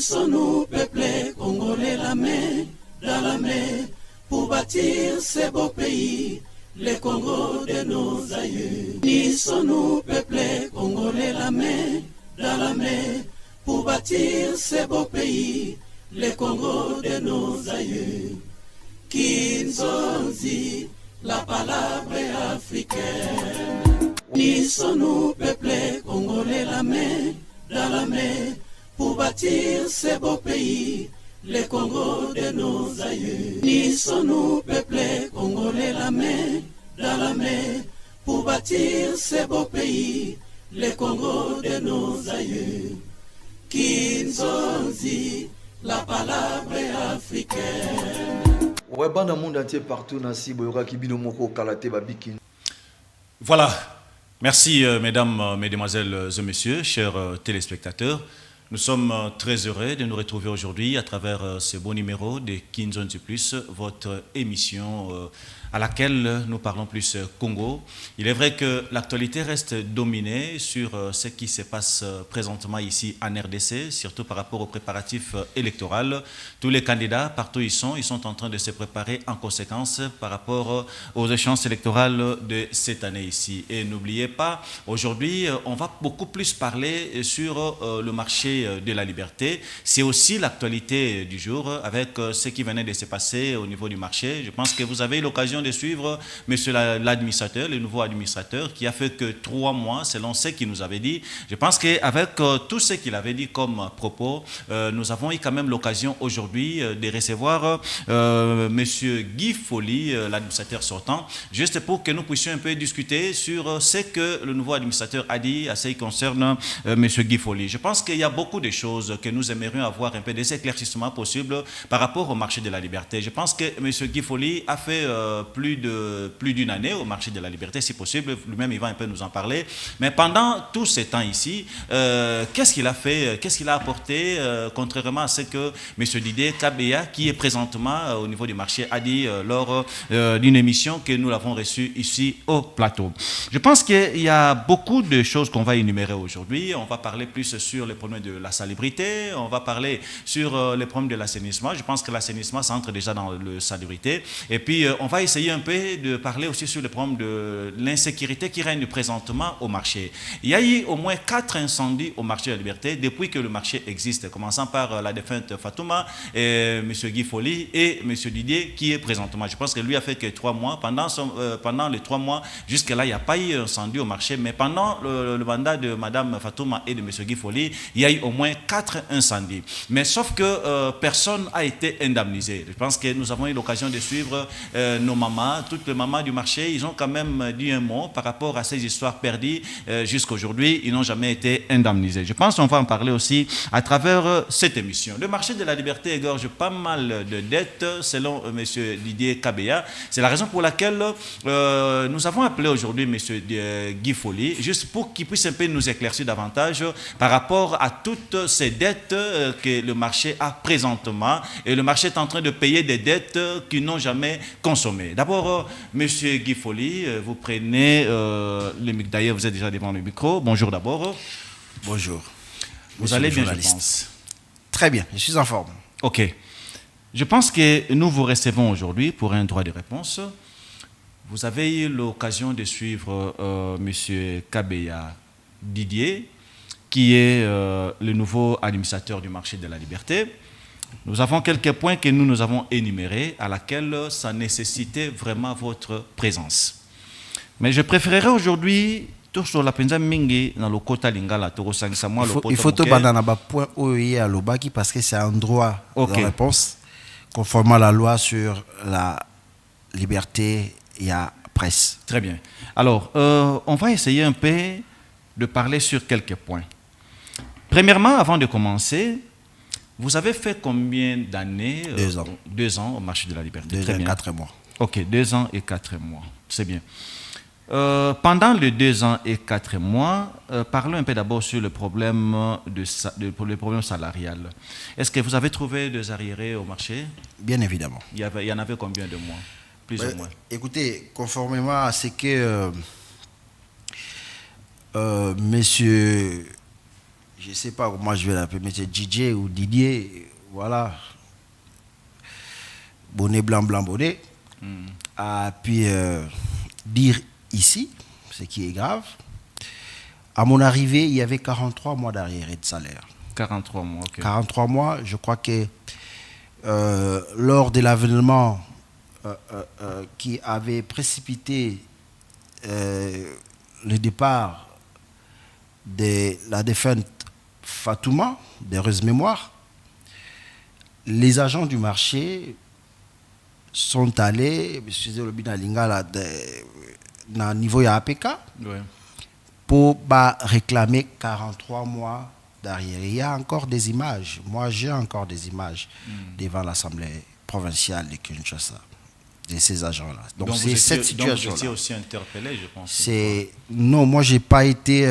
Unissons-nous, peuple congolais, la main dans la main, pour bâtir ce beau pays, le Congo de nos aïeux. Unissons-nous, peuple congolais, la main dans la main, pour bâtir ce beau pays, le Congo de nos aïeux. Kinzonzi, la palabre africaine. Unissons-nous, peuple congolais, la main dans la main, pour bâtir ce beau pays, le Congo de nos aïeux. Unissons-nous, peuple congolais, la main dans la main, pour bâtir ce beau pays, le Congo de nos aïeux. Kinzonzi, la palabre africaine. Ouais, dans le monde entier, partout, Nasi, Boyora, Kibino, Moko, Kalate, Babikin. Voilà. Merci, mesdames, mesdemoiselles et messieurs, chers téléspectateurs. Nous sommes très heureux de nous retrouver aujourd'hui à travers ce beau numéro de Kinzonzi Plus, votre émission à laquelle nous parlons plus Congo. Il est vrai que l'actualité reste dominée sur ce qui se passe présentement ici en RDC, surtout par rapport aux préparatifs électoraux. Tous les candidats, partout ils sont en train de se préparer en conséquence par rapport aux échéances électorales de cette année ici. Et n'oubliez pas, aujourd'hui, on va beaucoup plus parler sur le marché de la liberté. C'est aussi l'actualité du jour avec ce qui venait de se passer au niveau du marché. Je pense que vous avez eu l'occasion de suivre monsieur l'administrateur, le nouveau administrateur, qui a fait que 3 mois, selon ce qu'il nous avait dit. Je pense qu'avec tout ce qu'il avait dit comme propos, nous avons eu quand même l'occasion aujourd'hui de recevoir monsieur Guy Folly, l'administrateur sortant, juste pour que nous puissions un peu discuter sur ce que le nouveau administrateur a dit à ce qui concerne monsieur Guy Folly. Je pense qu'il y a beaucoup de choses que nous aimerions avoir un peu des éclaircissements possibles par rapport au marché de la liberté. Je pense que monsieur Guy Folly a fait plus d'une année au marché de la liberté, si possible. Lui-même, il va un peu nous en parler. Mais pendant tout ce temps ici, qu'est-ce qu'il a fait, qu'est-ce qu'il a apporté, contrairement à ce que M. Didier Kabea, qui est présentement au niveau du marché, a dit lors d'une émission que nous l'avons reçue ici au plateau. Je pense qu'il y a beaucoup de choses qu'on va énumérer aujourd'hui. On va parler plus sur les problèmes de la salubrité, on va parler sur les problèmes de l'assainissement. Je pense que l'assainissement, ça entre déjà dans la salubrité. Et puis, on va essayer un peu de parler aussi sur les problèmes de l'insécurité qui règne présentement au marché. Il y a eu au moins 4 incendies au marché de la liberté depuis que le marché existe, commençant par la défunte Fatouma, M. Guy Folly et M. Didier qui est présentement. Je pense que lui a fait que 3 mois. Pendant les 3 mois, jusque-là, il n'y a pas eu incendie au marché, mais pendant le mandat de Mme Fatouma et de M. Guy Folly, il y a eu au moins 4 incendies. Mais sauf que personne n'a été indemnisé. Je pense que nous avons eu l'occasion de suivre nos mamans, toutes les mamans du marché, ils ont quand même dit un mot par rapport à ces histoires perdues jusqu'à aujourd'hui. Ils n'ont jamais été indemnisés. Je pense qu'on va en parler aussi à travers cette émission. Le marché de la liberté égorge pas mal de dettes, selon M. Didier Kabea. C'est la raison pour laquelle nous avons appelé aujourd'hui M. Guy Folly, juste pour qu'il puisse un peu nous éclaircir davantage par rapport à toutes ces dettes que le marché a présentement. Et le marché est en train de payer des dettes qu'ils n'ont jamais consommées. D'abord, monsieur Guy Folly, vous prenez le micro. D'ailleurs, vous êtes déjà devant le micro. Bonjour d'abord. Bonjour. Vous allez bien, je pense. Très bien, je suis en forme. OK. Je pense que nous vous recevons aujourd'hui pour un droit de réponse. Vous avez eu l'occasion de suivre monsieur Kabea Didier, qui est le nouveau administrateur du marché de la liberté. Nous avons quelques points que nous avons énumérés à laquelle ça nécessitait vraiment votre présence. Mais je préférerais aujourd'hui tout sur la penza mingi dans le kota lingala to sangisa moi le il faut to banana ba point oye à l'obaki parce que c'est un droit de réponse conformément à la loi sur la liberté et la presse. Très bien. Alors, on va essayer un peu de parler sur quelques points. Premièrement, avant de commencer, vous avez fait combien d'années 2 ans. 2 ans au marché de la liberté. 2 ans et 4 mois. Ok, 2 ans et 4 mois. C'est bien. Pendant les 2 ans et 4 mois, parlons un peu d'abord sur le problème, le problème salarial. Est-ce que vous avez trouvé des arriérés au marché? Bien évidemment. Il y en avait combien de mois? Plus ou moins. Écoutez, conformément à ce que monsieur je ne sais pas comment je vais l'appeler, mais c'est DJ ou Didier, voilà, bonnet blanc, bonnet, a pu dire ici, ce qui est grave. À mon arrivée, il y avait 43 mois d'arriéré de salaire. 43 mois, ok. 43 mois, je crois que lors de l'avènement qui avait précipité le départ de la défunte Fatouma, d'heureuse mémoire, les agents du marché sont allés, au niveau de APK, pour réclamer 43 mois d'arrière. Il y a encore des images. Moi, j'ai encore des images devant l'Assemblée provinciale de Kinshasa, de ces agents-là. Donc c'est cette situation-là. Donc vous étiez aussi interpellé, je pense. Non, moi, je n'ai pas été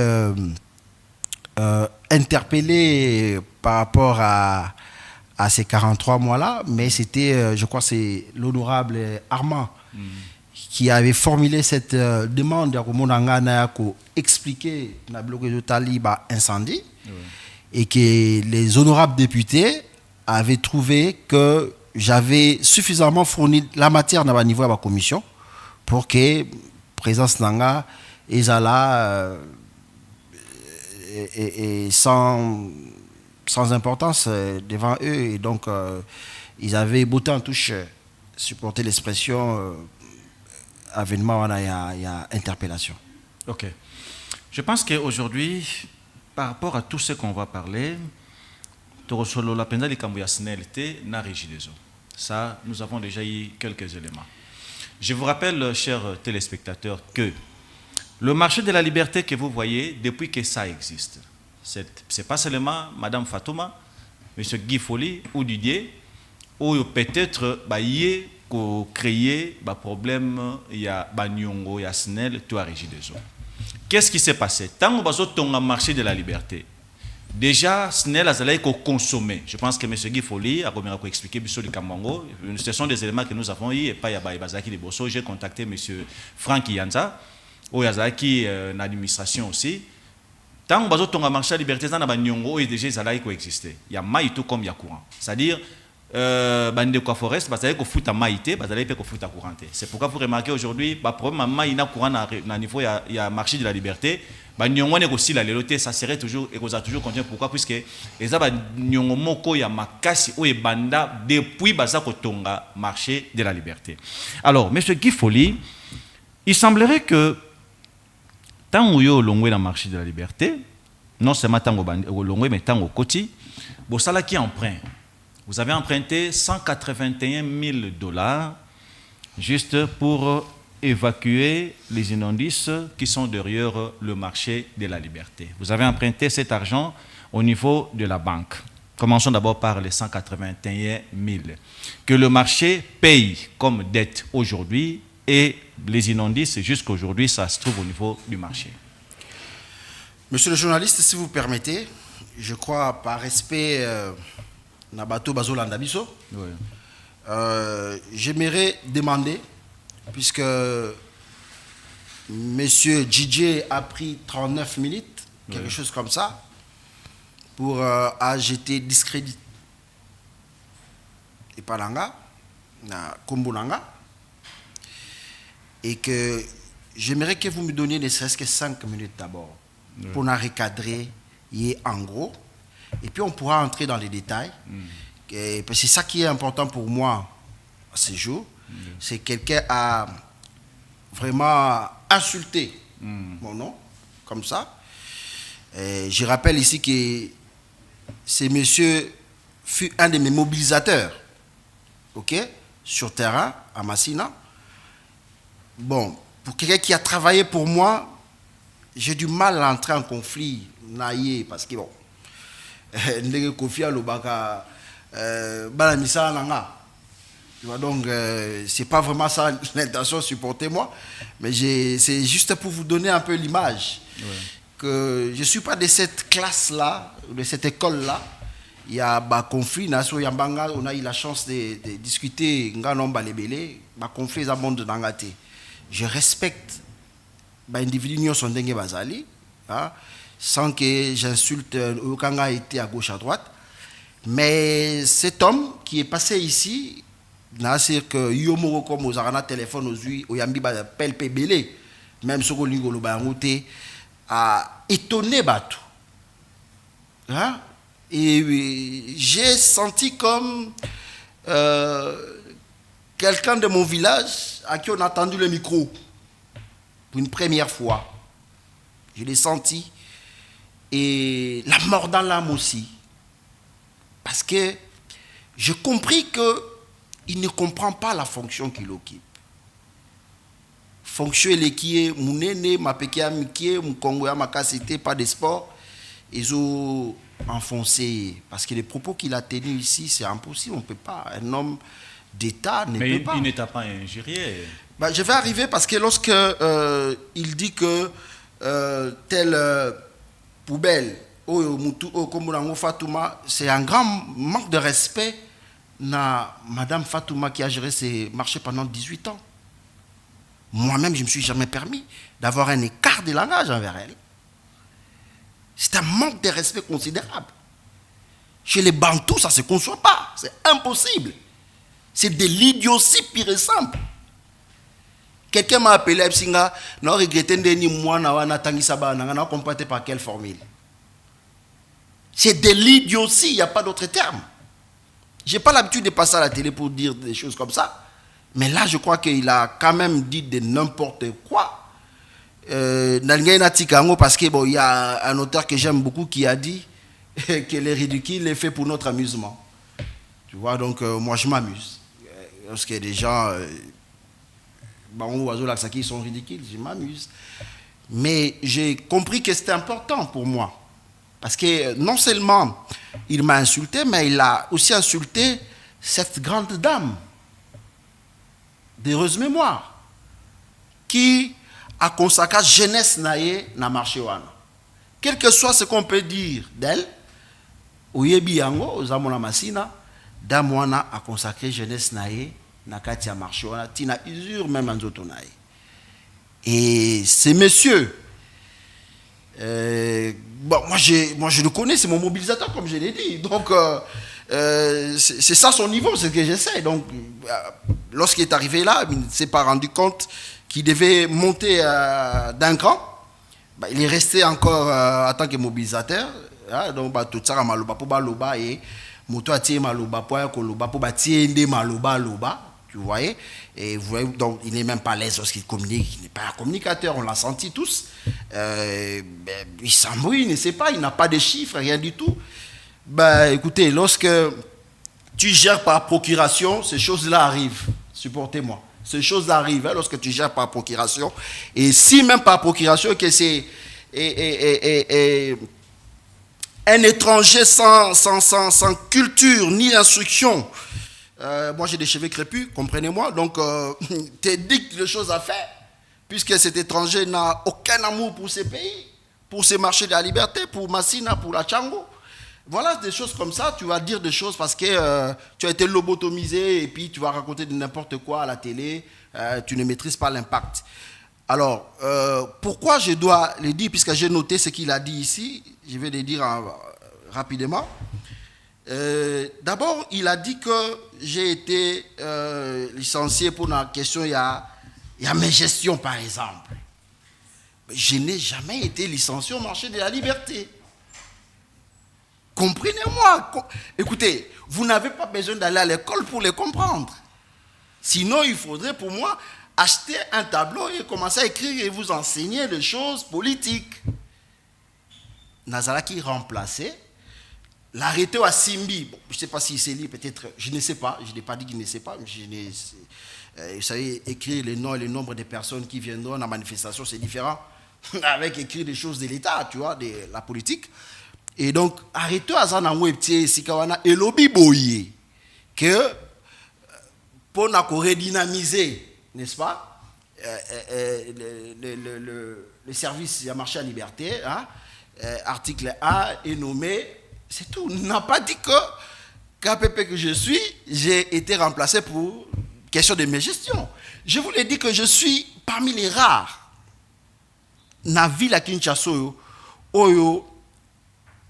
interpellé par rapport à ces 43 mois-là, mais c'était, je crois, c'est l'honorable Armand qui avait formulé cette demande à expliquer le Taliba incendie, et que les honorables députés avaient trouvé que j'avais suffisamment fourni la matière dans le niveau de la commission pour que présence Nanga et Zala et sans importance devant eux, et donc ils avaient beauté en touche supporter l'expression avènement, il y a interpellation. Ok. Je pense qu'aujourd'hui, par rapport à tout ce qu'on va parler, ça, nous avons déjà eu quelques éléments. Je vous rappelle, chers téléspectateurs, que le marché de la liberté que vous voyez, depuis que ça existe, ce n'est pas seulement Mme Fatouma, M. Guy Folly ou Didier, ou peut-être créer des problèmes, il y a Banyongo, il y a Snell, tout à Régideso. Qu'est-ce qui s'est passé? Tant que on a marché de la liberté, déjà Snell a consommé. Je pense que M. Guy Folly a expliqué sur le Kambango. Ce sont des éléments que nous avons eu, et pas Yaba Bazaki de Bosso. J'ai contacté M. Franck Yanza, ou Yazaki en administration aussi. Tant que on a marché de la liberté, il y a Banyongo et déjà ils coexister. Il y a Maïto comme il y a courant. C'est-à-dire, bande de forest parce que foot à maïté parce que foot à couranté. C'est pourquoi vous remarquez aujourd'hui le problème maïna courant na niveau il y a marché de la liberté ba nyongo ne aussi la leloté ça serait toujours et ça toujours continuer. Pourquoi? Puisque eza ba nyongo moko ya makasi o banda depuis baza kotonga marché de la liberté. Alors monsieur Guy Folly, il semblerait que tant yo longwe na marché de la liberté, non seulement tango longwe mais tango koti bo sala qui emprunt. Vous avez emprunté 181 000 $ juste pour évacuer les immondices qui sont derrière le marché de la liberté. Vous avez emprunté cet argent au niveau de la banque. Commençons d'abord par les 181 000 que le marché paye comme dette aujourd'hui, et les immondices jusqu'à aujourd'hui, ça se trouve au niveau du marché. Monsieur le journaliste, si vous permettez, je crois par respect Nabato Bazolanda Biso, j'aimerais demander, puisque monsieur DJ a pris 39 minutes, quelque chose comme ça, pour jeter discrédit et Palanga, na Kumbunanga, et que j'aimerais que vous me donniez ne serait-ce que 5 minutes d'abord pour nous recadrer en gros. Et puis on pourra entrer dans les détails. Parce que c'est ça qui est important pour moi à ce jour. C'est que quelqu'un a vraiment insulté mon nom, comme ça. Et je rappelle ici que ce monsieur fut un de mes mobilisateurs, sur terrain, à Massina. Bon, pour quelqu'un qui a travaillé pour moi, j'ai du mal à entrer en conflit, parce que bon, donc c'est pas vraiment ça l'intention, supportez-moi, mais c'est juste pour vous donner un peu l'image que je suis pas de cette classe là, de cette école là. Il y a un conflit, on a eu la chance de discuter conflit je respecte les individus qui sont bazali. sans que j'insulte Okanga été à gauche à droite. Mais cet homme qui est passé ici, c'est que Yomoro comme aux arana téléphone aux yeux, au yambi ba pel pebele, même ce qu'on lui a étonné Batou. Hein? Et j'ai senti comme quelqu'un de mon village à qui on a tendu le micro pour une première fois. Je l'ai senti. Et la mort dans l'âme aussi. Parce que j'ai compris qu'il ne comprend pas la fonction qu'il occupe. Fonction qui est mon aîné, ma petite qui est mon Congo, ma cassité, pas de sport. Ils ont enfoncé. Parce que les propos qu'il a tenus ici, c'est impossible. On ne peut pas. Un homme d'État ne peut pas. Mais il n'était pas injurié. Je vais arriver parce que lorsque il dit que telle poubelle, c'est un grand manque de respect na Madame Fatouma qui a géré ses marchés pendant 18 ans. Moi-même, je ne me suis jamais permis d'avoir un écart de langage envers elle. C'est un manque de respect considérable. Chez les Bantous, ça ne se conçoit pas. C'est impossible. C'est de l'idiotie pire et simple. Quelqu'un m'a appelé Epsinga, n'a regretté ni moi, n'a complété par quelle formule. C'est de l'idiotie, il n'y a pas d'autre terme. Je n'ai pas l'habitude de passer à la télé pour dire des choses comme ça. Mais là, je crois qu'il a quand même dit de n'importe quoi. Parce qu'il y a un auteur que j'aime beaucoup qui a dit que le ridicule est fait pour notre amusement. Tu vois, donc moi je m'amuse. Lorsqu'il y a des gens qui sont ridicules, je m'amuse. Mais j'ai compris que c'était important pour moi. Parce que non seulement il m'a insulté, mais il a aussi insulté cette grande dame d'heureuse mémoire qui a consacré jeunesse naïe na marché wana. Quel que soit ce qu'on peut dire d'elle, Oyebi yango ozamona masina, dame wana a consacré jeunesse naïe na kati ya marché wana, tina usure même anzoto naïe. Et ces messieurs, moi je le connais, c'est mon mobilisateur comme je l'ai dit. Donc c'est ça son niveau, c'est ce que j'essaie. Donc lorsqu'il est arrivé là, il ne s'est pas rendu compte qu'il devait monter d'un cran. Il est resté encore en tant que mobilisateur. Donc tout ça maloba pour baloba et moto atie maloba pour koloba pour batiende maloba loba. Tu voyais, et vous voyez, donc il n'est même pas à l'aise lorsqu'il communique, il n'est pas un communicateur, on l'a senti tous. Il s'embrouille, il ne sait pas, il n'a pas de chiffres, rien du tout. Écoutez, lorsque tu gères par procuration, ces choses-là arrivent. Supportez-moi. Ces choses-là arrivent lorsque tu gères par procuration. Et si même par procuration, que c'est un étranger sans culture ni instruction. Moi j'ai des cheveux crépus, comprenez-moi, donc tu dictes les choses à faire, puisque cet étranger n'a aucun amour pour ces pays, pour ces marchés de la liberté, pour Massina, pour la Tchango. Voilà des choses comme ça, tu vas dire des choses parce que tu as été lobotomisé et puis tu vas raconter de n'importe quoi à la télé, tu ne maîtrises pas l'impact. Alors, pourquoi je dois le dire, puisque j'ai noté ce qu'il a dit ici, je vais le dire rapidement. D'abord, il a dit que j'ai été licencié pour la question, il y a mes gestions par exemple. Je n'ai jamais été licencié au marché de la liberté. Comprenez-moi. Écoutez, vous n'avez pas besoin d'aller à l'école pour les comprendre. Sinon, il faudrait pour moi acheter un tableau et commencer à écrire et vous enseigner les choses politiques. Nazaraki remplacé. L'arrêté à Simbi, je ne sais pas s'il s'est lié, peut-être, je ne sais pas, je n'ai pas dit qu'il ne sait pas, vous savez, écrire les noms et le nombre de personnes qui viendront à la manifestation, c'est différent avec écrire des choses de l'État, tu vois, de la politique. Et donc, arrêté à Zanangwebtie, Sikawana, et lobby boye, que pour nous redynamiser, n'est-ce pas, le service à marché à liberté, hein, article 1 est nommé. C'est tout. Il n'a pas dit que KPP que je suis, j'ai été remplacé pour question de mes gestions. Je vous l'ai dit que je suis parmi les rares dans la ville à Kinshasa Oyo,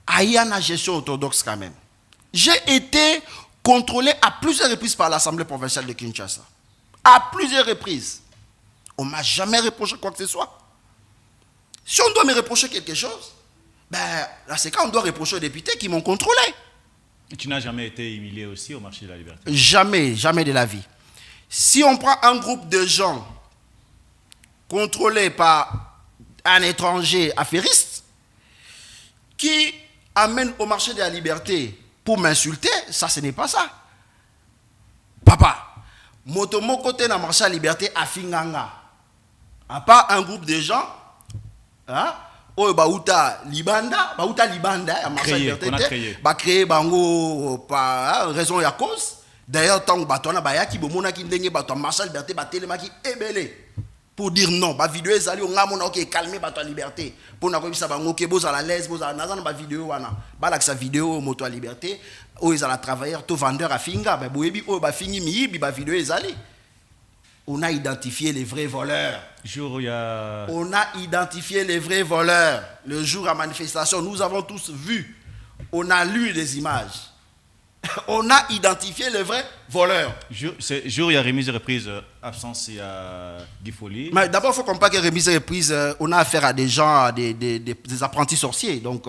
Ayana gestion orthodoxe quand même. J'ai été contrôlé à plusieurs reprises par l'Assemblée provinciale de Kinshasa. À plusieurs reprises. On ne m'a jamais reproché quoi que ce soit. Si on doit me reprocher quelque chose, ben, là c'est quand on doit reprocher aux députés qui m'ont contrôlé. Et tu n'as jamais été humilié aussi au marché de la liberté? Jamais, jamais de la vie. Si on prend un groupe de gens contrôlés par un étranger affairiste qui amène au marché de la liberté pour m'insulter, ça ce n'est pas ça. Papa, motomo côté dans le marché de la liberté à Finganga. À part un groupe de gens, hein, oh bauta libanda, à marché de la liberté, ba créé bango par raison ya cause. D'ailleurs tant batona ba ya ki bomona ki ndenge bato marché de la liberté ba telema ki ebele. Pour dire non, ba vidéo ezali nga mona OK calmer bato la liberté. Pour na ko bisa bango ke boza la l'aise, boza na ba vidéo wana. Ba la sa vidéo moto la liberté, o ezala travailleur to vendeur à finga, ba boyebi o ba fingi miyibi ba vidéo ezali. On a identifié les vrais voleurs. On a identifié les vrais voleurs. Le jour à manifestation, nous avons tous vu. On a lu les images. On a identifié les vrais voleurs. Ce jour, il y a remise et reprise, absence, il y a Guy Folly. Mais d'abord, il faut comprendre que remise et reprise, on a affaire à des gens, des apprentis sorciers. Donc,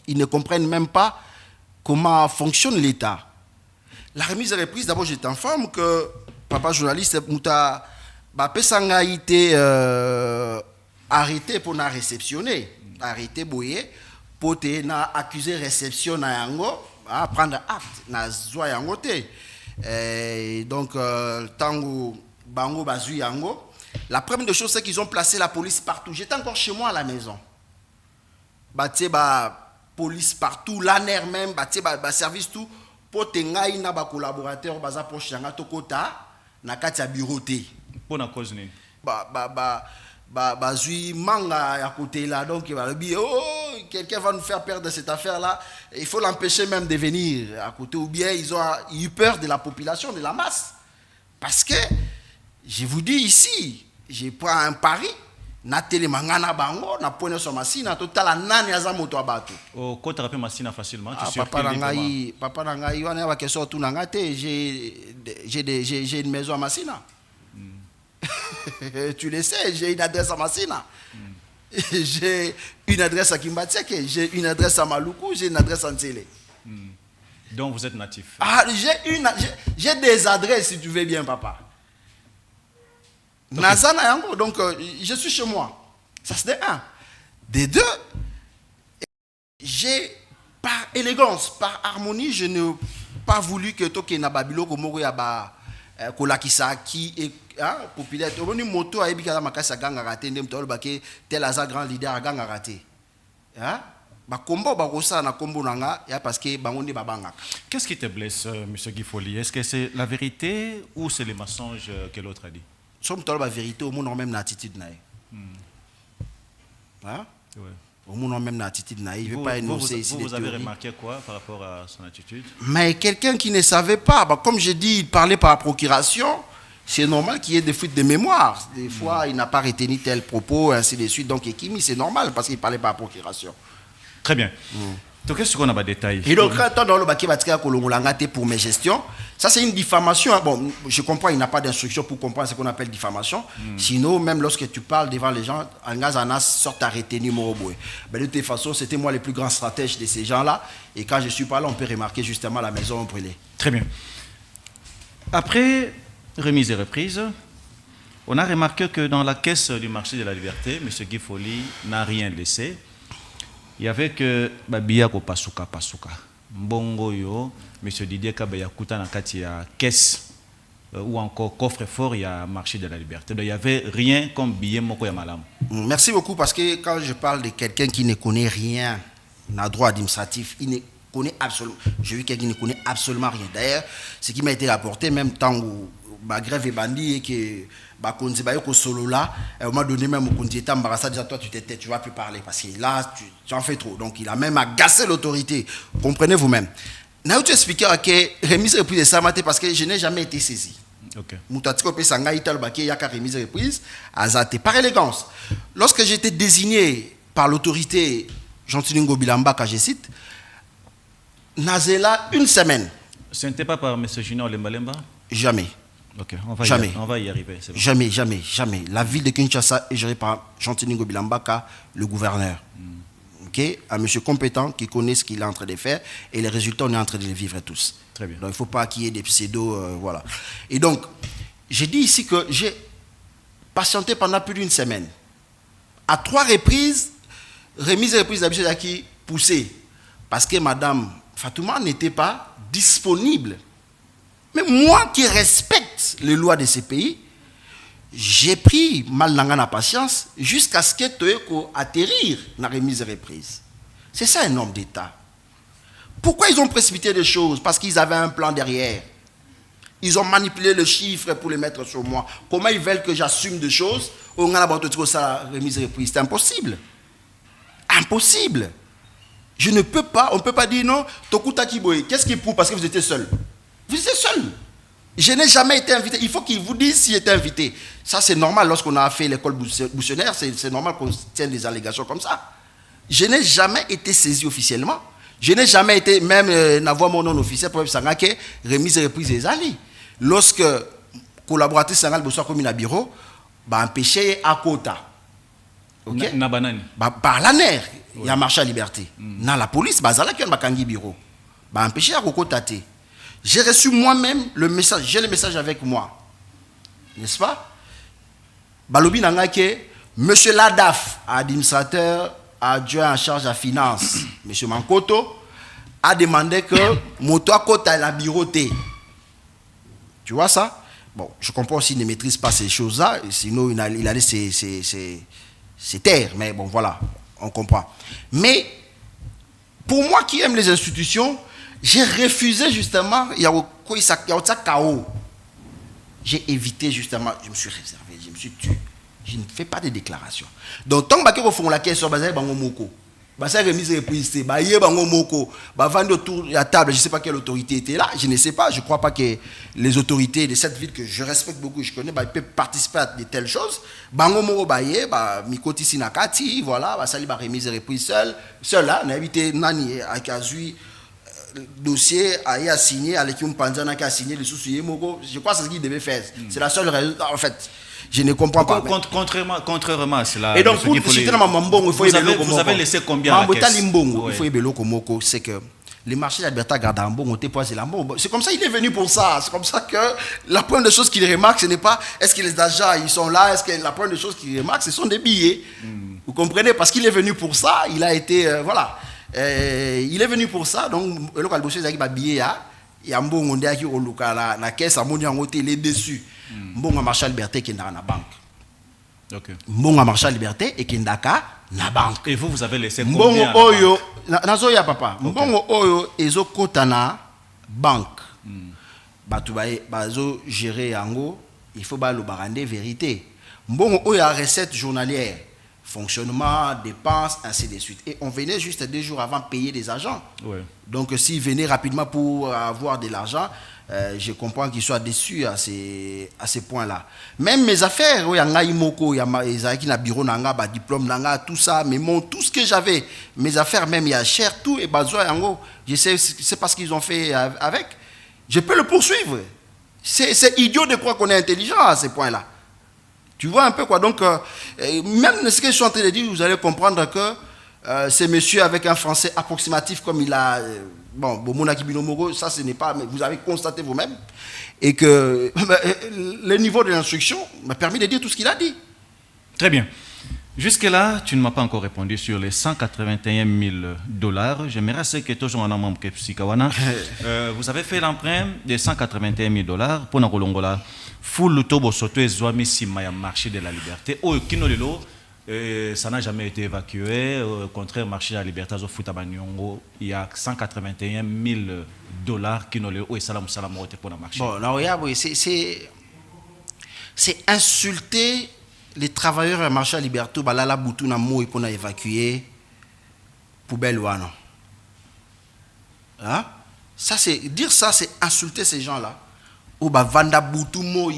ils ne comprennent même pas comment fonctionne l'État. La remise et reprise, d'abord, je t'informe que papa journaliste, Mouta Pesanga a été arrêté pour la réceptionner. Arrêté, boyé, pour te accuser réception na yango. À prendre acte na zwa yango te donc tango bango bazu yango. La première des choses c'est qu'ils ont placé la police partout. J'étais encore chez moi à la maison, batie ba police partout, l'ANER même batie ba service tout pour tengai na ba collaborateur baza proche yanga tokota na kati ya bureau te pour na cause nini bazui manga à côté là, donc il va dire oh quelqu'un va nous faire perdre cette affaire là, il faut l'empêcher même de venir à côté, ou bien ils ont eu peur de la population, de la masse, parce que je vous dis ici, je prends un pari na télé mangana bango na pointe sur machine total nani aza moto abato au côté rapide machine facilement tu papa nangai wana ba question tout nanga te j'ai une maison à Massina. Tu le sais, j'ai une adresse à Massina. J'ai une adresse à Kimbatiake, j'ai une adresse à Maluku, j'ai une adresse à Ntsele. Donc vous êtes natif. Ah, j'ai des adresses si tu veux bien, papa. Okay. Nazana yango, donc je suis chez moi. Ça c'est un. Des deux, j'ai par élégance, par harmonie, je n'ai pas voulu que Toké na Babilo Komoro yaba kolakisa qui est populaire. Oni moto ayebi kala makasa ganga raté ndem tolo bake tel aza grand leader ganga raté. Hein? Ba kombo ba kosa na kombo nanga ya parce que bango ndi babanga. Qu'est-ce qui te blesse monsieur Guy Folly? Est-ce que c'est la vérité ou c'est les mensonges que l'autre a dit? Somme tolo ba vérité au monde même na attitude nae. Hein? Ouais. Au monde même l'attitude naïve, il ne veut pas énoncer ici. Vous avez remarqué quoi par rapport à son attitude? Mais quelqu'un qui ne savait pas, comme je dis, il parlait par procuration, c'est normal qu'il y ait des fuites de mémoire. Des fois, il n'a pas retenu tel propos, ainsi de suite. Donc, Ekimi, c'est normal parce qu'il parlait par procuration. Très bien. Donc, qu'est-ce qu'on a des détails? Et donc, quand on a pour mes gestions, ça c'est une diffamation. Bon, je comprends, il n'a pas d'instruction pour comprendre ce qu'on appelle diffamation. Sinon, même lorsque tu parles devant les gens, Angazana sort à retenir Moroboué. Mais de toute façon, c'était moi le plus grand stratège de ces gens-là. Et quand je suis pas là, on peut remarquer justement la maison brûlée. Très bien. Après remise et reprise, on a remarqué que dans la caisse du marché de la liberté, M. Guy Folly n'a rien laissé. Il y avait que Babia ko pasuka. Mbongo yo, M. Didier Kabaya Kuta na kati ya caisse ou encore coffre-fort, il y a marché de la liberté. Donc il n'y avait rien comme billet moko ya malam. Merci beaucoup parce que quand je parle de quelqu'un qui ne connaît rien dans le droit administratif, il ne connaît absolument. J'ai vu quelqu'un qui ne connaît absolument rien. D'ailleurs, ce qui m'a été rapporté, même temps où ma grève est bandit et que solo là, à un moment donné même au déjà toi tu t'étais, tu vas plus parler parce que là tu en fais trop. Donc il a même agacé l'autorité. Comprenez vous-même. N'a tu expliqué que remise reprise de ça parce que je n'ai jamais été saisi. OK. Mutatiko pe sanga ital baki yaka remise reprise azate par élégance. Lorsque j'étais désigné par l'autorité, Chantiningo Bilambaka, je cite, Nazela une semaine. Ce n'était pas par M. Junior Lemba? Jamais. Ok, Jamais. On va y arriver. Bon. Jamais, jamais, jamais. La ville de Kinshasa est gérée par Chantiningo Bilambaka, le gouverneur. Okay? Un monsieur compétent qui connaît ce qu'il est en train de faire et les résultats, on est en train de les vivre tous. Très bien. Donc il ne faut pas qu'il y ait des pseudos. Voilà. Et donc, j'ai dit ici que j'ai patienté pendant plus d'une semaine. À 3 reprises, remise et reprise d'habitude qui poussé. Parce que Madame Fatouma n'était pas disponible. Mais moi qui respecte les lois de ces pays, j'ai pris mal la patience jusqu'à ce que tu atterrir dans la remise et reprise. C'est ça un homme d'État. Pourquoi ils ont précipité les choses? Parce qu'ils avaient un plan derrière. Ils ont manipulé le chiffre pour les mettre sur moi. Comment ils veulent que j'assume des choses? On a remise et reprise. C'est impossible. Impossible. Je ne peux pas, on ne peut pas dire non, Tokuta Kiboye, qu'est-ce qui prouve? Parce que vous étiez seul. Vous étiez seul. Je n'ai jamais été invité. Il faut qu'ils vous disent s'il était invité. Ça, c'est normal lorsqu'on a fait l'école Boussionnaire. C'est normal qu'on tienne des allégations comme ça. Je n'ai jamais été saisi officiellement. Je n'ai jamais été, même n'avoir mon nom officiel pour que remise et reprise des alliés. Lorsque collaboratrice Sangal Boussoir comme un bureau, bah empêché à quota. Ok? Par la nerf, il y a marché à liberté. Dans la police, bah zala qui a un bureau. Bah empêché à quota. J'ai reçu moi-même le message, j'ai le message avec moi. N'est-ce pas? Balobi nanga ke monsieur Ladaf, administrateur adjoint en charge de la finance, monsieur Mankoto, a demandé que moto à côté la bureauté. Tu vois ça? Bon, je comprends s'il ne maîtrise pas ces choses-là, sinon il allait se taire, mais bon voilà, on comprend. Mais pour moi qui aime les institutions, j'ai refusé justement, il y a chaos. J'ai évité justement, je me suis réservé, je me suis tué. Je ne fais pas de déclaration. Donc, tant que vous faites la question, vous avez moko. Vous avez remise et reprise, vous avez moko. Vous avez autour de la table, je ne sais pas quelle autorité était là, je ne sais pas, je ne crois pas que les autorités de cette ville que je respecte beaucoup, je connais, peuvent participer à de telles choses. Bango moko baye, mikoti sinakati, voilà, sali ba remise et reprise seul là, on a évité nani à Kazui. Dossier a signé, avec un Panzana qui a signé le sous-suivi Mogo. Je crois que c'est ce qu'il devait faire. C'est la seule raison. En fait, je ne comprends pas. Contrairement à cela. Et donc, pour citer dans Mambongo, vous avez laissé combien à la caisse? Il faut Ebelo Komoko, c'est que les marchés d'Alberta gardent un bon, c'est comme ça, il est venu pour ça. C'est comme ça que la première des choses qu'il remarque, ce n'est pas est-ce que les agents ils sont là, est-ce que la première des choses qu'il remarque, ce sont des billets. Vous comprenez? Parce qu'il est venu pour ça, il a été. Voilà. Il est venu pour ça, donc le local bossé a billet il y a un bon on dit au local la caisse à mon il est dessus. Bon à marché liberté qui est dans la banque. OK. Bon à marché liberté et qui est dans la banque. Et vous avez laissé combien? Bon oyo nazo ya papa. Bon oyo ezo kotana banque. Batu bazo gérer yango, il faut ba le barande vérité. Bon oyo a recette journalière. Fonctionnement, dépenses, ainsi de suite. Et on venait juste 2 jours avant payer des agents. Ouais. Donc s'ils venaient rapidement pour avoir de l'argent, je comprends qu'ils soient déçus à ces points-là. Même mes affaires, il y a Imoko, il y a bureau, diplôme, tout ça, mais tout ce que j'avais, mes affaires, même il y a cher, tout, et je sais, c'est parce qu'ils ont fait avec. Je peux le poursuivre. C'est idiot de croire qu'on est intelligent à ces points-là. Tu vois un peu quoi. Donc, même ce que je suis en train de dire, vous allez comprendre que c'est monsieur avec un français approximatif comme il a... Bomonaki Binomoro, ça ce n'est pas... Mais vous avez constaté vous-même. Et que le niveau de l'instruction m'a permis de dire tout ce qu'il a dit. Très bien. Jusque-là, tu ne m'as pas encore répondu sur les 181 000 $. J'aimerais savoir que toujours en membre Psikawana. Vous avez fait l'emprunt de 181 000 $ pour Nakolongola. Full tobo soto ezwami sima ya marché de la liberté. Oh, kinolelo, ça n'a jamais été évacué. Au contraire, marché de la liberté, il y a 181 000 $ kinolelo. Et salam salam pour le marché. Bon, là, oui, c'est insulter les travailleurs à marché à liberté. Balala boutou na mo qu'on a évacué. Poubelle ou non. Hein? Ça, c'est dire ça, c'est insulter ces gens-là. Ou Vanda Boutou Moi,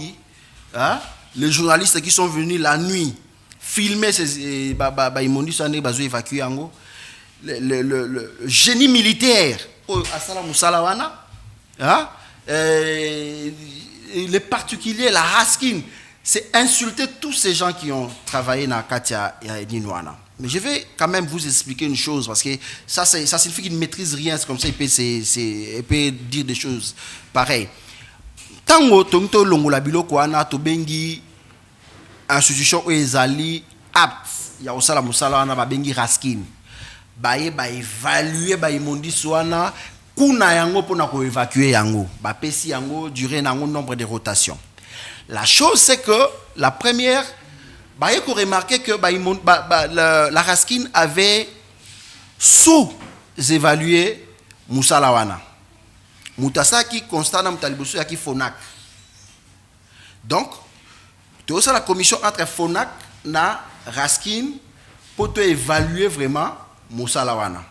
les journalistes qui sont venus la nuit filmer ces ils m'ont dit ça n'est pas évacué le génie militaire, hein? Les particuliers, la Raskin, c'est insulter tous ces gens qui ont travaillé dans Katia et Ninwana. Mais je vais quand même vous expliquer une chose, parce que ça signifie qu'il ne maîtrise rien, c'est comme ça il peut dire des choses pareilles. Tant que longola biloko wana to bengi institution ezali apte ya osala musala wana ba bengi Raskin. Baye ba évaluer ba imondi swana kuna yango pona ko évacuer yango ba pesi yango durée nango nombre de rotations. La chose c'est que la première baye ko remarquer que la Raskin avait sous-évalué musala wana. Mutasaki constat na mutaliboso yaki Fonac. Donc tout ça la commission entre Fonac na Raskin pour te évaluer vraiment musala wana.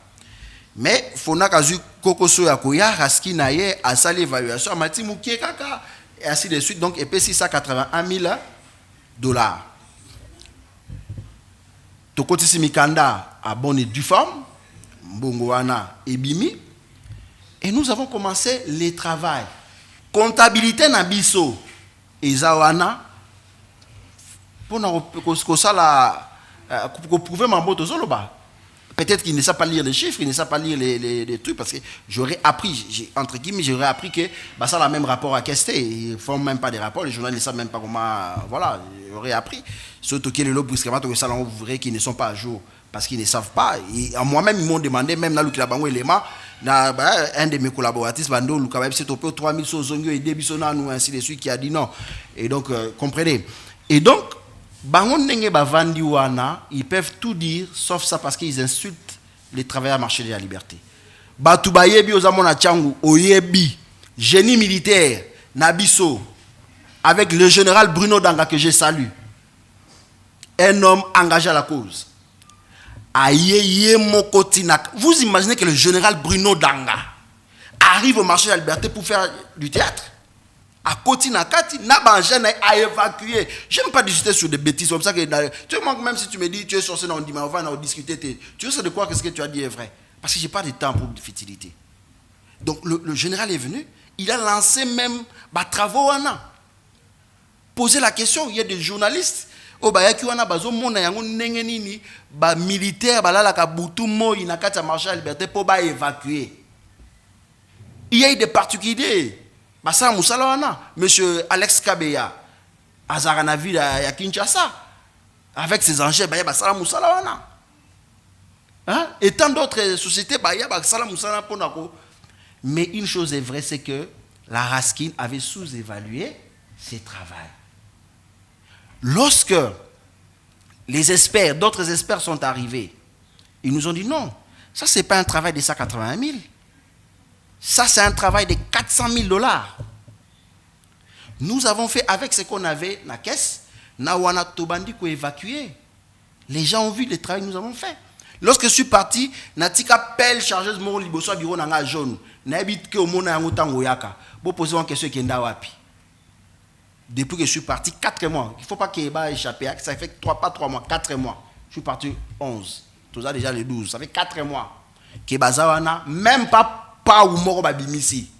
Mais Fonac a eu kokoso ya koya Raskin na ye a sali évaluation amati mukie kaka et ainsi de suite, donc et puis $681 000. Tokotisi Mikanda a bonne du forme mbongo wana ebimi. Et nous avons commencé les travaux. Comptabilité na biso ezawana pour prouver mamboto zoloba. Peut-être qu'il ne sait pas lire les chiffres, il ne sait pas lire les trucs, parce que j'aurais appris, entre guillemets, j'aurais appris que ça a le même rapport à Kesté. Ils ne font même pas des rapports, les journalistes ne savent même pas comment. Voilà, j'aurais appris. Surtout que les lobes brusquement, vous verrez qu'ils ne sont pas à jour, parce qu'ils ne savent pas. Et moi-même, ils m'ont demandé, même dans le Kilabango élément, un de mes collaborateurs, Bando, le Kabab, c'est au peu 3000 sozongo et Debisona, nous, ainsi de suite, qui a dit non. Et donc, comprenez. Et donc, ils peuvent tout dire sauf ça parce qu'ils insultent les travailleurs marché de la liberté. Batoubayebi Ozamona Tchangu, Oyebi, génie militaire, Nabiso, avec le général Bruno Danga que je salue, un homme engagé à la cause. Vous imaginez que le général Bruno Danga arrive au marché de la liberté pour faire du théâtre? À Kotinakati, Nabanjane a évacué. Je n'aime pas discuter sur des bêtises comme ça. Tu vois, même si tu me dis tu es sorti, on dit, mais on va en discuter. Tu sais de quoi que ce que tu as dit est vrai? Parce que je n'ai pas de temps pour de futilité. Donc le général est venu, il a lancé même des travaux. Poser la question, il y a des journalistes. Militaires, évacuer. Il y a eu des particuliers. Monsieur Alex Kabeya, Azaranavi à Kinshasa, avec ses enjeux, et tant d'autres sociétés, mais une chose est vraie, c'est que la Raskin avait sous-évalué ses travaux. Lorsque les experts, d'autres experts sont arrivés, ils nous ont dit non, ça c'est pas un travail de 180 000. Ça, c'est un travail de $400 000. Nous avons fait avec ce qu'on avait dans la caisse, Nawana Tobandi ko évacué. Les gens ont vu le travail que nous avons fait. Lorsque je suis parti, Natika pelle chargeuse mon liboso bureau nanga jaune. N'habite que au monde na ngotango yaka. Bo poser une question qui wapi. Depuis que je suis parti 4 mois, il ne faut pas qu'il ait échappé. Ça fait pas 3 mois, 4 mois. Je suis parti 11. Tout ça déjà les 12. Ça fait 4 mois. Kebazawana, même pas ou mort babimisi.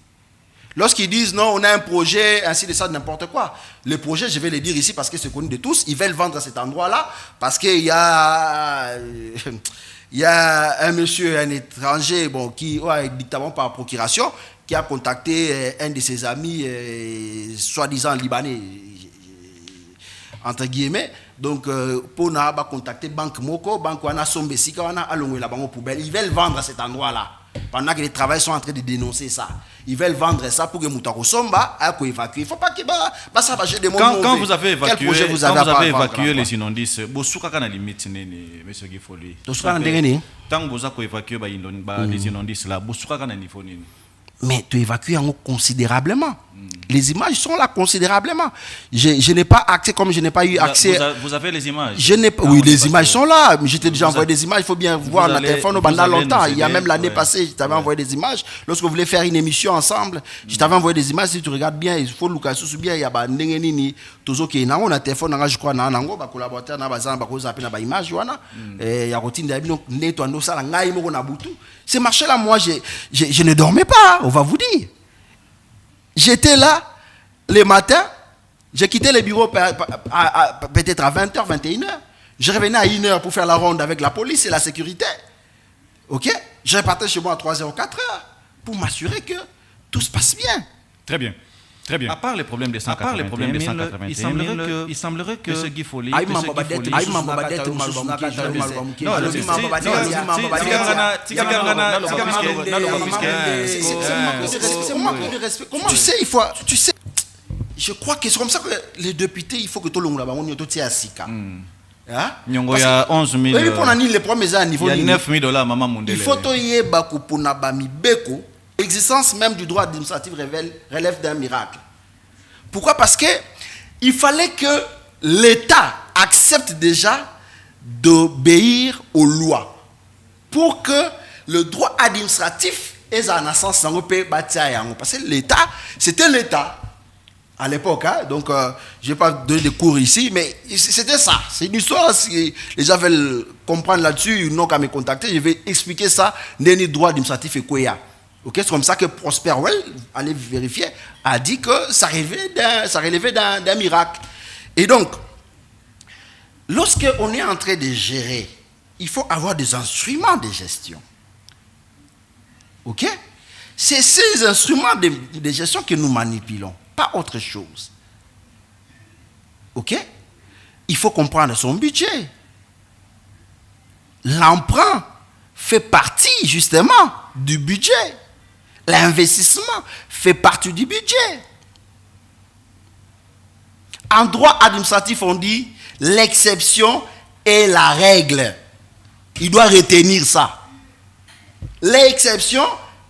Lorsqu'ils disent non, on a un projet, ainsi de ça, n'importe quoi. Le projet, je vais le dire ici parce que c'est connu de tous, ils veulent vendre à cet endroit-là parce qu'il y a un monsieur, un étranger, bon, qui, dictamment par procuration, qui a contacté un de ses amis, soi-disant libanais, entre guillemets. Donc, pour n'a pas contacter Banque Moko, Banque Wana Sombesika, Wana Alongwe la banque poubelle. Ils veulent vendre à cet endroit-là. Pendant que les travailleurs sont en train de dénoncer ça. Ils veulent vendre ça pour que Moutako Somba a évacuer. Il ne faut pas qu'il ça va des mots. Quand vous avez évacué, quel projet vous avez évacué les inondices, Bosuka kana limite monsieur Gifoli. Tant que vous avez évacué les inondices là, Bosuka kana niveau. Mais tu évacues considérablement. Les images sont là considérablement. Je n'ai pas accès, comme je n'ai pas eu accès. Vous avez les images? Oui, les images sont là. Je t'ai déjà envoyé des images. Il faut bien voir dans le téléphone pendant longtemps. Il y a même l'année passée, je t'avais envoyé des images. Lorsque vous voulez faire une émission ensemble, je t'avais envoyé des images. Si tu regardes bien, il faut Lucas bien. Il y a des ndengenini. Tozo qui est dans le téléphone, je crois, dans le collaborateur, dans le image. Il y a routine d'habitude. Ces marchés-là, moi, je ne dormais pas, on va vous dire. J'étais là le matin, j'ai quitté le bureau peut-être à 20h, 21h. Je revenais à 1h pour faire la ronde avec la police et la sécurité. Ok? Je repartais chez moi à 3h ou 4h pour m'assurer que tout se passe bien. Très bien. Très bien. À part les problèmes des 181 000, il semblerait que ce Guy Folly... Tu sais, je crois que c'est comme ça que les députés, il faut que tout le monde soit à Sika. Il y a 11 000... Il y a 9 000 $, maman Mondele. Il faut que l'existence même du droit administratif relève d'un miracle. Pourquoi? Parce que il fallait que l'État accepte déjà d'obéir aux lois pour que le droit administratif ait un sens dans le pays. Parce que l'État, c'était l'État à l'époque. Donc, je ne vais pas donner des cours ici, mais c'était ça. C'est une histoire. Si les gens veulent comprendre là-dessus, ils n'ont qu'à me contacter. Je vais expliquer ça dans le droit administratif et quoi. Okay, c'est comme ça que Prosper Well, allez vérifier, a dit que ça relevait d'un miracle. Et donc, lorsqu'on est en train de gérer, il faut avoir des instruments de gestion. Ok? C'est ces instruments de gestion que nous manipulons, pas autre chose. Ok? Il faut comprendre son budget. L'emprunt fait partie justement du budget. L'investissement fait partie du budget. En droit administratif, on dit l'exception est la règle. Il doit retenir ça. L'exception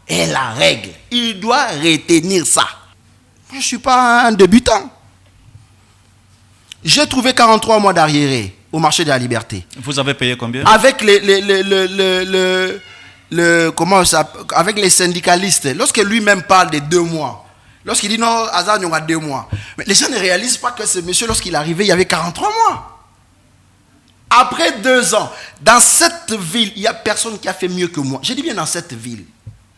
est la règle. Il doit retenir ça. Je ne suis pas un débutant. J'ai trouvé 43 mois d'arriéré au marché de la liberté. Vous avez payé combien? Avec avec les syndicalistes, lorsque lui-même parle de 2 mois, lorsqu'il dit non, Azar, il y aura 2 mois. Mais les gens ne réalisent pas que ce monsieur, lorsqu'il est arrivé, il y avait 43 mois. Après 2 ans, dans cette ville, il n'y a personne qui a fait mieux que moi. Je dis bien dans cette ville.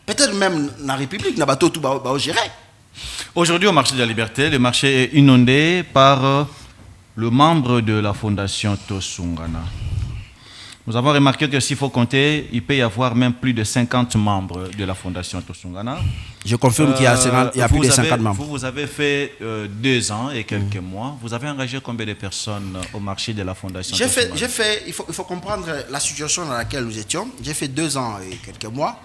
Peut-être même dans la République, dans tout géré. Aujourd'hui, au marché de la liberté, le marché est inondé par le membre de la fondation Tosungana. Nous avons remarqué que s'il faut compter, il peut y avoir même plus de 50 membres de la fondation Tosungana. Je confirme qu'il y a plus de 50 membres. Vous avez fait 2 ans et quelques mois. Vous avez engagé combien de personnes au marché de la fondation Tosungana? Il faut comprendre la situation dans laquelle nous étions. J'ai fait 2 ans et quelques mois.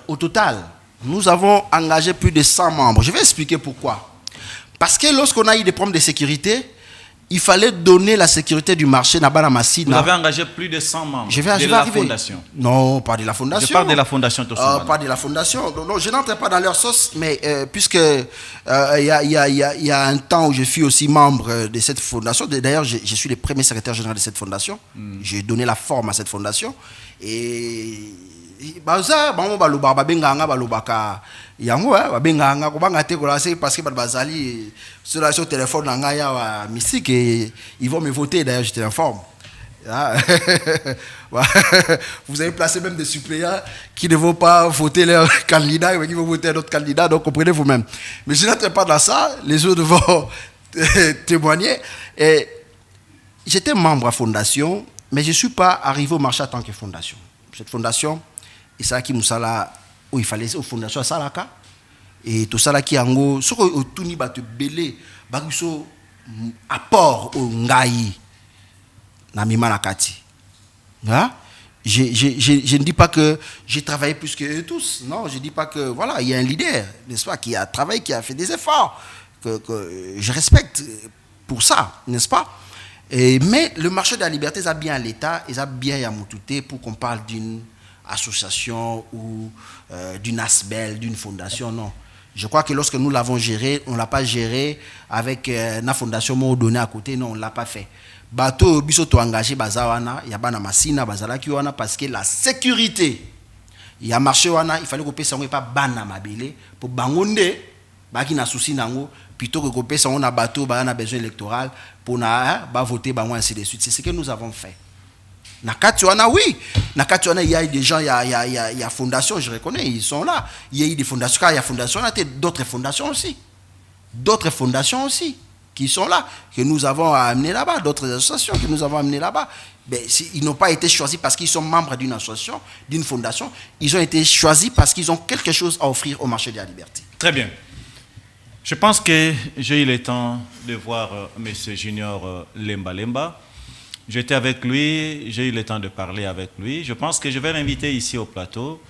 Au total, nous avons engagé plus de 100 membres. Je vais expliquer pourquoi. Parce que lorsqu'on a eu des problèmes de sécurité, il fallait donner la sécurité du marché. Vous avez engagé plus de 100 membres de la fondation? Non, pas de la fondation. Je parle de la fondation Tosungana. Pas de la fondation. Non, je n'entre pas dans leur sauce, mais puisque il y a un temps où je suis aussi membre de cette fondation. D'ailleurs, je suis le premier secrétaire général de cette fondation. J'ai donné la forme à cette fondation. Et parce que bazali sur le téléphone mystique et ils vont me voter, d'ailleurs je t'informe. Vous avez placé même des suppléants qui ne vont pas voter leur candidat mais qui vont voter un autre candidat, donc comprenez vous-même. Mais je n'entre pas dans ça, les autres vont témoigner. Et j'étais membre à fondation, mais je ne suis pas arrivé au marché en tant que fondation. Cette fondation, et ça qui moussala où il fallait aux fondations à Salaka et tout ça là qui ango sur au tuni batu belé baguso apport au ngai na mima na kati. Je ne dis pas que j'ai travaillé plus que eux tous. Non, je ne dis pas que voilà, il y a un leader, n'est-ce pas, qui a travaillé, qui a fait des efforts que je respecte pour ça, n'est-ce pas? Mais le marché de la liberté, ça a bien l'État, et ça a bien Yamoutouté pour qu'on parle d'une association ou d'une ASBEL, d'une fondation. Non. Je crois que lorsque nous l'avons géré, on ne l'a pas géré avec la fondation donnée à côté, non, on ne l'a pas fait. Bateau, bisoto engagé, bazawana, il y a bana masina, bazalaki wana, parce que la sécurité, il y a marché wana, il fallait que ça pas bana mabile pour bangonde, baki na souci nango, plutôt que que ça on a bateau, ba na besoin électoral pour na ba voter ba ainsi de suite. C'est ce que nous avons fait. Nakatuana, oui. Nakatuana, il y a des gens, il y a fondation, je reconnais, ils sont là. Il y a eu des fondations, il y a fondation, il y a d'autres fondations aussi. D'autres fondations aussi qui sont là, que nous avons amené là-bas, d'autres associations que nous avons amenées là-bas. Mais ils n'ont pas été choisis parce qu'ils sont membres d'une association, d'une fondation. Ils ont été choisis parce qu'ils ont quelque chose à offrir au marché de la liberté. Très bien. Je pense que j'ai eu le temps de voir M. Junior Lemba Lemba. J'étais avec lui, j'ai eu le temps de parler avec lui. Je pense que je vais l'inviter ici au plateau,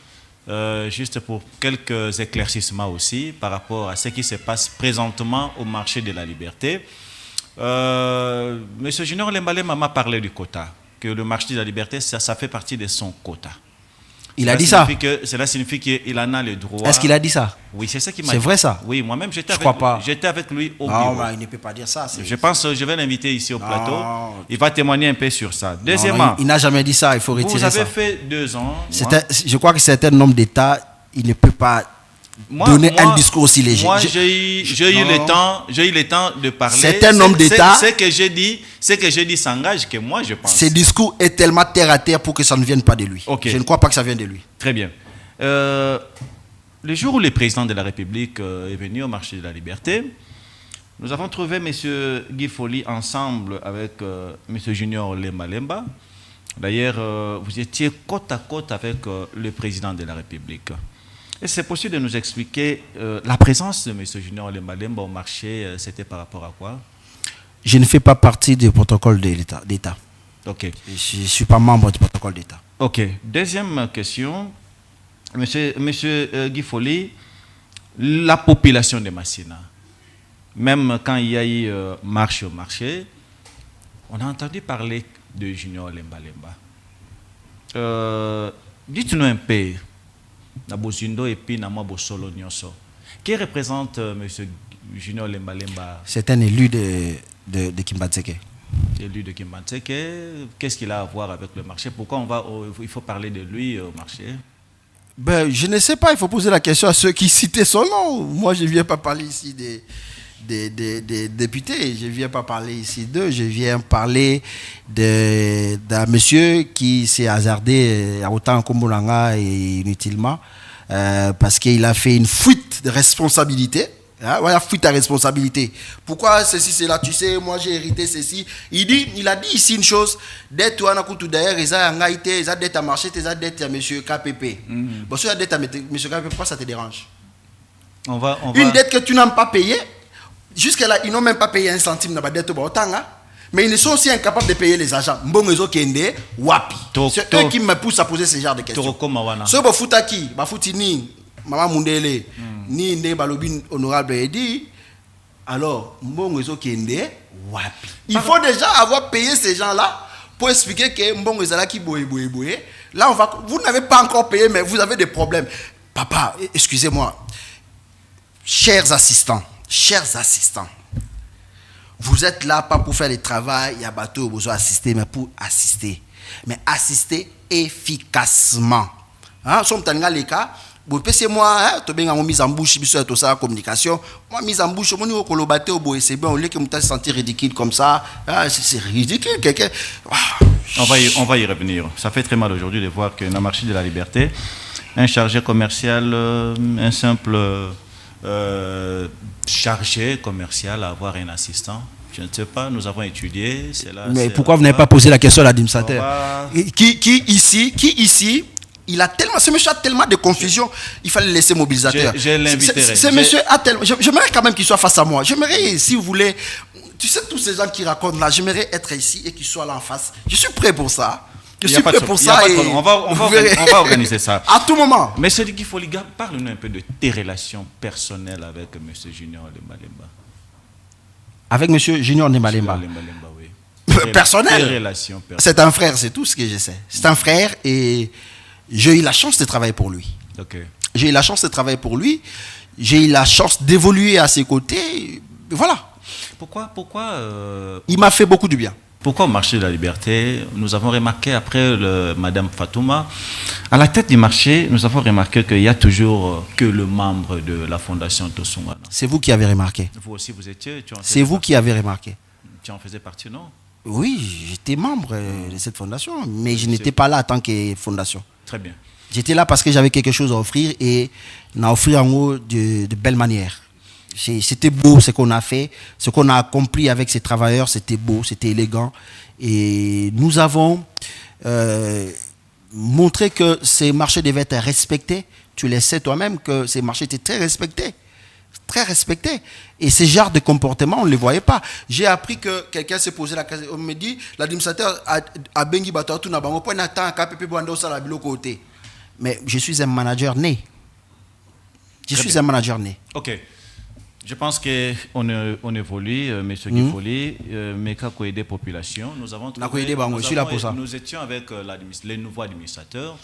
juste pour quelques éclaircissements aussi par rapport à ce qui se passe présentement au marché de la liberté. M. Junior Lemba Lemba m'a parlé du quota, que le marché de la liberté, ça fait partie de son quota. Il a dit ça. Cela signifie qu'il en a le droit. Est-ce qu'il a dit ça? Oui, c'est ça qu'il m'a dit. C'est vrai ça? Oui, moi-même j'étais avec lui au bureau. Non, il ne peut pas dire ça. Je pense que je vais l'inviter ici au plateau. Il va témoigner un peu sur ça. Deuxièmement, il n'a jamais dit ça, il faut retirer ça. Vous avez fait 2 ans. Je crois que c'est un homme d'État, il ne peut pas donner un discours aussi léger. Moi, j'ai eu le temps de parler. C'est un homme d'État. Ce que j'ai dit s'engage que moi je pense. Ce discours est tellement terre à terre pour que ça ne vienne pas de lui. Okay. Je ne crois pas que ça vienne de lui. Très bien. Le jour où le président de la République est venu au marché de la liberté, nous avons trouvé M. Guy Folly ensemble avec M. Junior Lemba Lemba. D'ailleurs, vous étiez côte à côte avec le président de la République. Et c'est possible de nous expliquer la présence de M. Junior Lemba Lemba au marché, c'était par rapport à quoi? Je ne fais pas partie du protocole d'État. Ok. Je ne suis pas membre du protocole d'État. Ok. Deuxième question. Monsieur Guy Folly, la population de Massina, même quand il y a eu marche au marché, on a entendu parler de Junior Lemba Lemba. Dites-nous un peu, Nabozindo et puis Namabo Solo Nyonso, qui représente monsieur Junior Lemba Lemba? C'est un élu de Kimbantseke. Élu de Kimbantseke, qu'est-ce qu'il a à voir avec le marché? Pourquoi il faut parler de lui au marché? Ben, je ne sais pas, il faut poser la question à ceux qui citaient son nom. Moi, je ne viens pas parler ici des députés, je ne viens pas parler ici d'eux, je viens parler d'un monsieur qui s'est hasardé autant comme Moulanga et inutilement, parce qu'il a fait une fuite de responsabilité. Voilà, fuite à responsabilité. Pourquoi ceci, c'est là, tu sais, moi j'ai hérité ceci. Il a dit ici une chose, dette toi d'ailleurs, ils ont dette à marché, ils ont dette à M. KPP. Bon, si tu as dette à M. KPP, pourquoi ça te dérange? Une dette que tu n'as pas payée, jusqu'à là, ils n'ont même pas payé un centime dans la dette, mais ils sont aussi incapables de payer les agents. C'est eux qui me poussent à poser ce genre de questions. Ce que Foutaki, Bafoutini, Maman Mundele, ni Nde Balobin honorable Edi, alors, il faut déjà avoir payé ces gens-là pour expliquer que Mbongo Ezalaki boé. Là, vous n'avez pas encore payé, mais vous avez des problèmes. Papa, excusez-moi, chers assistants, vous êtes là pas pour faire le travail, il y a bateau, vous avez assisté, mais pour assister. Mais assister efficacement. Somme tanga les cas. Moi, tu as mise en bouche, tout ça, communication. Moi, mise en bouche, on colobaté au bois, c'est bien, on les que se sentir ridicule comme ça. C'est ridicule. On va y revenir. Ça fait très mal aujourd'hui de voir que dans le marché de la liberté, un chargé commercial, un simple chargé commercial, avoir un assistant. Je ne sais pas, nous avons étudié. Mais pourquoi vous n'avez pas posé la question à l'administrateur? Qui ici il a tellement, ce monsieur a tellement de confusion, il fallait laisser mobilisateur. Je l'inviterai. Ce monsieur a tellement, j'aimerais quand même qu'il soit face à moi. J'aimerais, si vous voulez, tu sais, tous ces gens qui racontent là, j'aimerais être ici et qu'il soit là en face. Je suis prêt pour ça. On va organiser ça. À tout moment. Monsieur Guy Folly, parle-nous un peu de tes relations personnelles avec monsieur Junior Lemba Lemba. Avec monsieur Junior Lemba Lemba, oui. Personnel. C'est un frère, c'est tout ce que je sais. C'est un frère et j'ai eu la chance de travailler pour lui. Okay. J'ai eu la chance de travailler pour lui. J'ai eu la chance d'évoluer à ses côtés. Voilà. Pourquoi Il m'a fait beaucoup de bien. Pourquoi au marché de la liberté, nous avons remarqué après Madame Fatouma, à la tête du marché, nous avons remarqué qu'il n'y a toujours que le membre de la fondation Tosungana. C'est vous qui avez remarqué. Vous aussi, vous étiez. C'est vous qui avez remarqué. Tu en faisais partie, non? Oui, j'étais membre de cette fondation, mais je n'étais pas là en tant que fondation. Très bien. J'étais là parce que j'avais quelque chose à offrir et à offrir en haut de belle manière. C'était beau ce qu'on a fait, ce qu'on a accompli avec ces travailleurs, c'était beau, c'était élégant. Et nous avons montré que ces marchés devaient être respectés. Tu le sais toi-même que ces marchés étaient très respectés. Très respectés. Et ce genre de comportement, on ne les voyait pas. J'ai appris que quelqu'un s'est posé la question, on me dit, l'administrateur a bengi bato tout na bango point n'attend KPP bando ça la bilo côté. Mais je suis un manager né. Je suis un manager né. Ok. Je pense qu'on évolue, M. Guifoli, mais qu'à aider la population. Nous avons trouvé, nous étions avec les nouveaux administrateurs.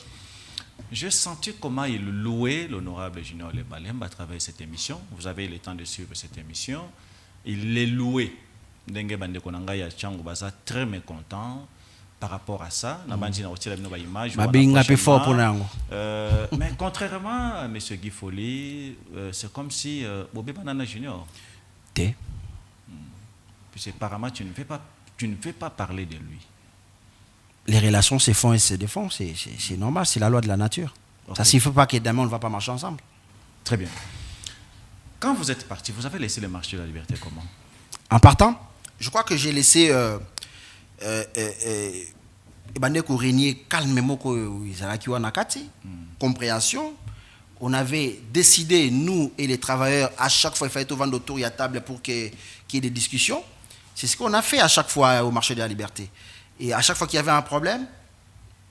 J'ai senti comment il louait l'honorable Junior Lebalemba à travers cette émission. Vous avez eu le temps de suivre cette émission. Il les louait. Dengue Bande Konanga ya Tchango Baza très mécontent par rapport à ça. Mais contrairement à M. Guifoli, c'est comme si Bobé Banana Junior. Puis apparemment, tu ne veux pas parler de lui. Les relations se font et se défendent, c'est normal, c'est la loi de la nature. Okay. Ça ne signifie pas que demain on ne va pas marcher ensemble. Très bien. Quand vous êtes parti, vous avez laissé le marché de la liberté comment? En partant, je crois que j'ai laissé Bandeko régner calmement compréhension. On avait décidé, nous et les travailleurs, à chaque fois, il fallait tout vendre autour de la table pour qu'il y ait des discussions. C'est ce qu'on a fait à chaque fois au marché de la liberté. Et à chaque fois qu'il y avait un problème,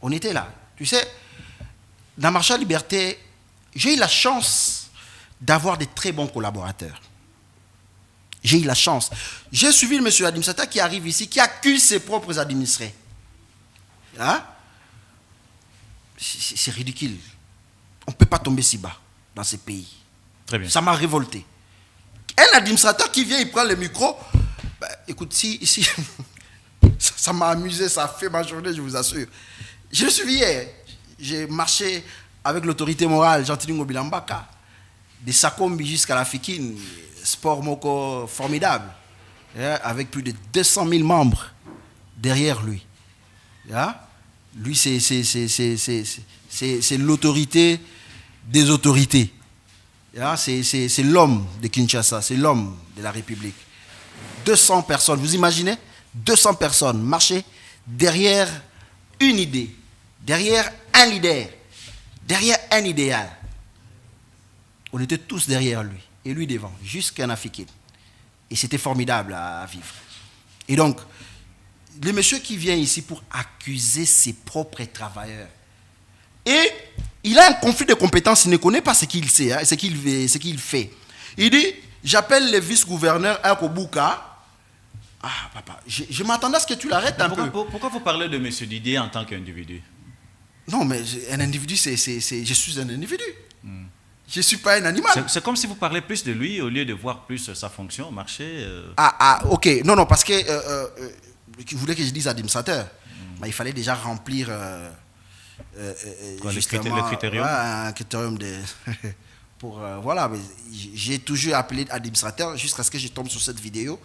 on était là. Tu sais, dans le marché de la liberté, j'ai eu la chance d'avoir des très bons collaborateurs. J'ai eu la chance. J'ai suivi le monsieur administrateur qui arrive ici, qui accuse ses propres administrés. Hein? C'est ridicule. On ne peut pas tomber si bas dans ce pays. Très bien. Ça m'a révolté. Un administrateur qui vient, il prend le micro. Ben, écoute, si ça m'a amusé, ça a fait ma journée, je vous assure. Je le suivi hier. J'ai marché avec l'autorité morale, Gentili Ngobilambaka, de Sakombi jusqu'à la Fikine, sport moko formidable, avec plus de 200 000 membres derrière lui. Lui, c'est l'autorité des autorités. C'est l'homme de Kinshasa, c'est l'homme de la République. 200 personnes, vous imaginez? 200 personnes marchaient derrière une idée, derrière un leader, derrière un idéal. On était tous derrière lui, et lui devant, jusqu'à Nafikine. Et c'était formidable à vivre. Et donc, le monsieur qui vient ici pour accuser ses propres travailleurs, et il a un conflit de compétences, il ne connaît pas ce qu'il sait, ce qu'il fait. Il dit, j'appelle le vice-gouverneur à Kobuka. Ah, papa, je m'attendais à ce que tu l'arrêtes un peu. Pourquoi vous parlez de M. Didier en tant qu'individu? Non, mais un individu, je suis un individu. Je ne suis pas un animal. C'est comme si vous parlez plus de lui au lieu de voir plus sa fonction au marché. Ok. Non, parce que vous voulez que je dise administrateur. Mais il fallait déjà remplir justement, le critérium. Un critérium de... voilà, j'ai toujours appelé administrateur jusqu'à ce que je tombe sur cette vidéo.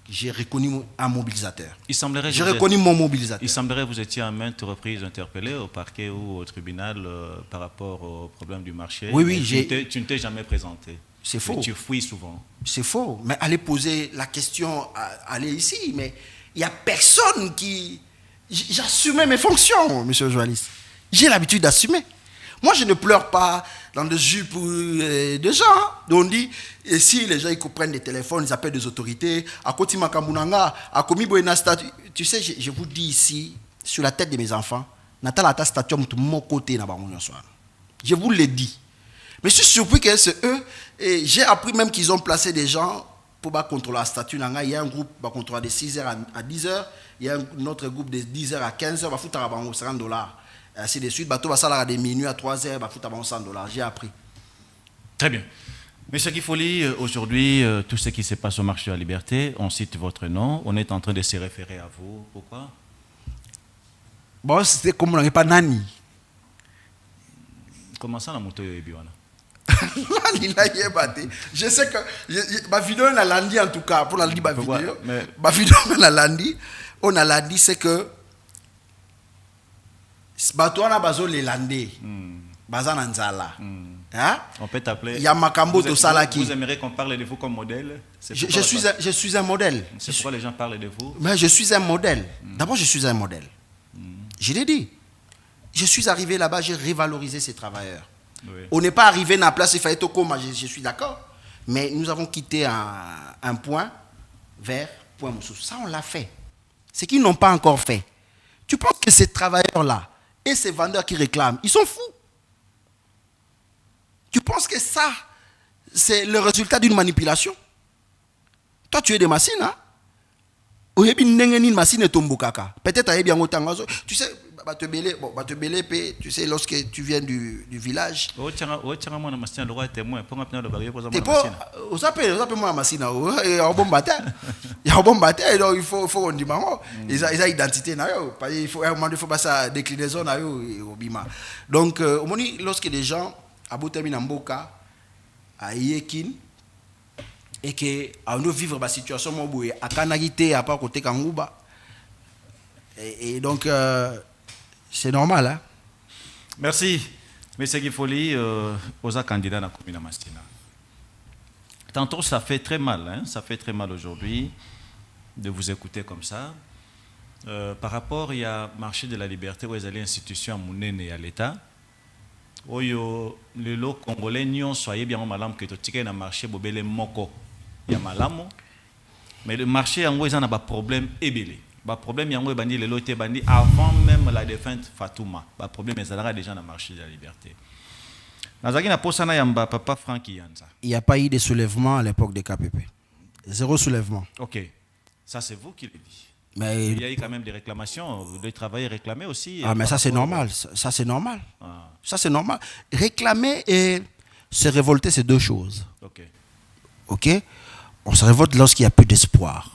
J'ai reconnu un mobilisateur. J'ai reconnu mon mobilisateur. Il semblerait que vous étiez à maintes reprises interpellé au parquet ou au tribunal par rapport au problème du marché. Oui, tu ne t'es jamais présenté. C'est faux. Tu fuis souvent. C'est faux. Mais allez poser la question, allez ici. Mais il n'y a personne qui... J'assumais mes fonctions, monsieur le journaliste. J'ai l'habitude d'assumer. Moi, je ne pleure pas dans des jupes de gens. Donc on dit, et si les gens ils prennent des téléphones, ils appellent des autorités, à Kotima Kambunanga, à Komibo statue. Tu sais, je vous dis ici, sur la tête de mes enfants, Natala ta statue de mon côté. Je vous l'ai dit. Mais je suis surpris que c'est eux. Et j'ai appris même qu'ils ont placé des gens pour contrôler la statue. Il y a un groupe qui va contrôler de 6h à 10h. Il y a un autre groupe de 10h à 15h. Il va foutre $50. Ainsi de suite. Bateau va s'aller de minuit à 3h. Il va foutre $100. J'ai appris. Très bien. Monsieur Kifoli, aujourd'hui, tout ce qui se passe au marché de la liberté, on cite votre nom, on est en train de se référer à vous. Pourquoi? Bon, c'était comme on n'avait pas Nani. Comment ça, la moto est bien? Je sais que ma vidéo, on a lundi en tout cas, pour la vidéo, mais... ma vidéo, on a lundi, c'est que bateau on a besoin les landais, bazan anzala. Hein? On peut t'appeler. Yamakambo to Salaki. Vous aimeriez qu'on parle de vous comme modèle? Je suis un modèle. C'est pourquoi les gens parlent de vous? Mais je suis un modèle. D'abord, je suis un modèle. Je l'ai dit. Je suis arrivé là-bas, j'ai révalorisé ces travailleurs. Oui. On n'est pas arrivé dans la place, il fallait tout comme je suis d'accord. Mais nous avons quitté un point vers point Moussou. Ça, on l'a fait. Ce qu'ils n'ont pas encore fait. Tu penses que ces travailleurs-là et ces vendeurs qui réclament, ils sont fous. Tu penses que ça, c'est le résultat d'une manipulation? Toi, tu es des machines, hein? Peut-être tu sais, tu sais, lorsque tu viens du village. Il faut on dit ils ont identité. Il faut pas sa déclinaison. Donc, lorsque les gens Mboka à Yekin et que on doit vivre la situation à Kanagité à part côté Kangouba et donc c'est normal, hein? Merci monsieur Kifoli aux candidats à la commune de Mastina. Tantôt ça fait très mal, hein? Ça fait très mal aujourd'hui de vous écouter comme ça. Par rapport il y a marché de la liberté où ils allaient institution à Mounene et à l'État. Oyo lelo congolais nyon soyez bien malam que to ticket na marché bobele moko ya malamo mais le marché yango ezana ba problème ebele ba problème yango bandi lelo te bandi avant même la défunte Fatouma ba problème ezalaka déjà na marché de la liberté nazaki na posana yamba papa Franck Yanza. Il n'y a pas eu de soulèvement à l'époque de KPP. Zéro soulèvement. OK. Ça c'est vous qui le dites. Mais il y a eu quand même des réclamations, des travailleurs réclamés aussi. Ah, mais ça c'est normal. Ça c'est normal. Ah. Ça c'est normal. Réclamer et se révolter, c'est deux choses. OK. OK? On se révolte lorsqu'il n'y a plus d'espoir.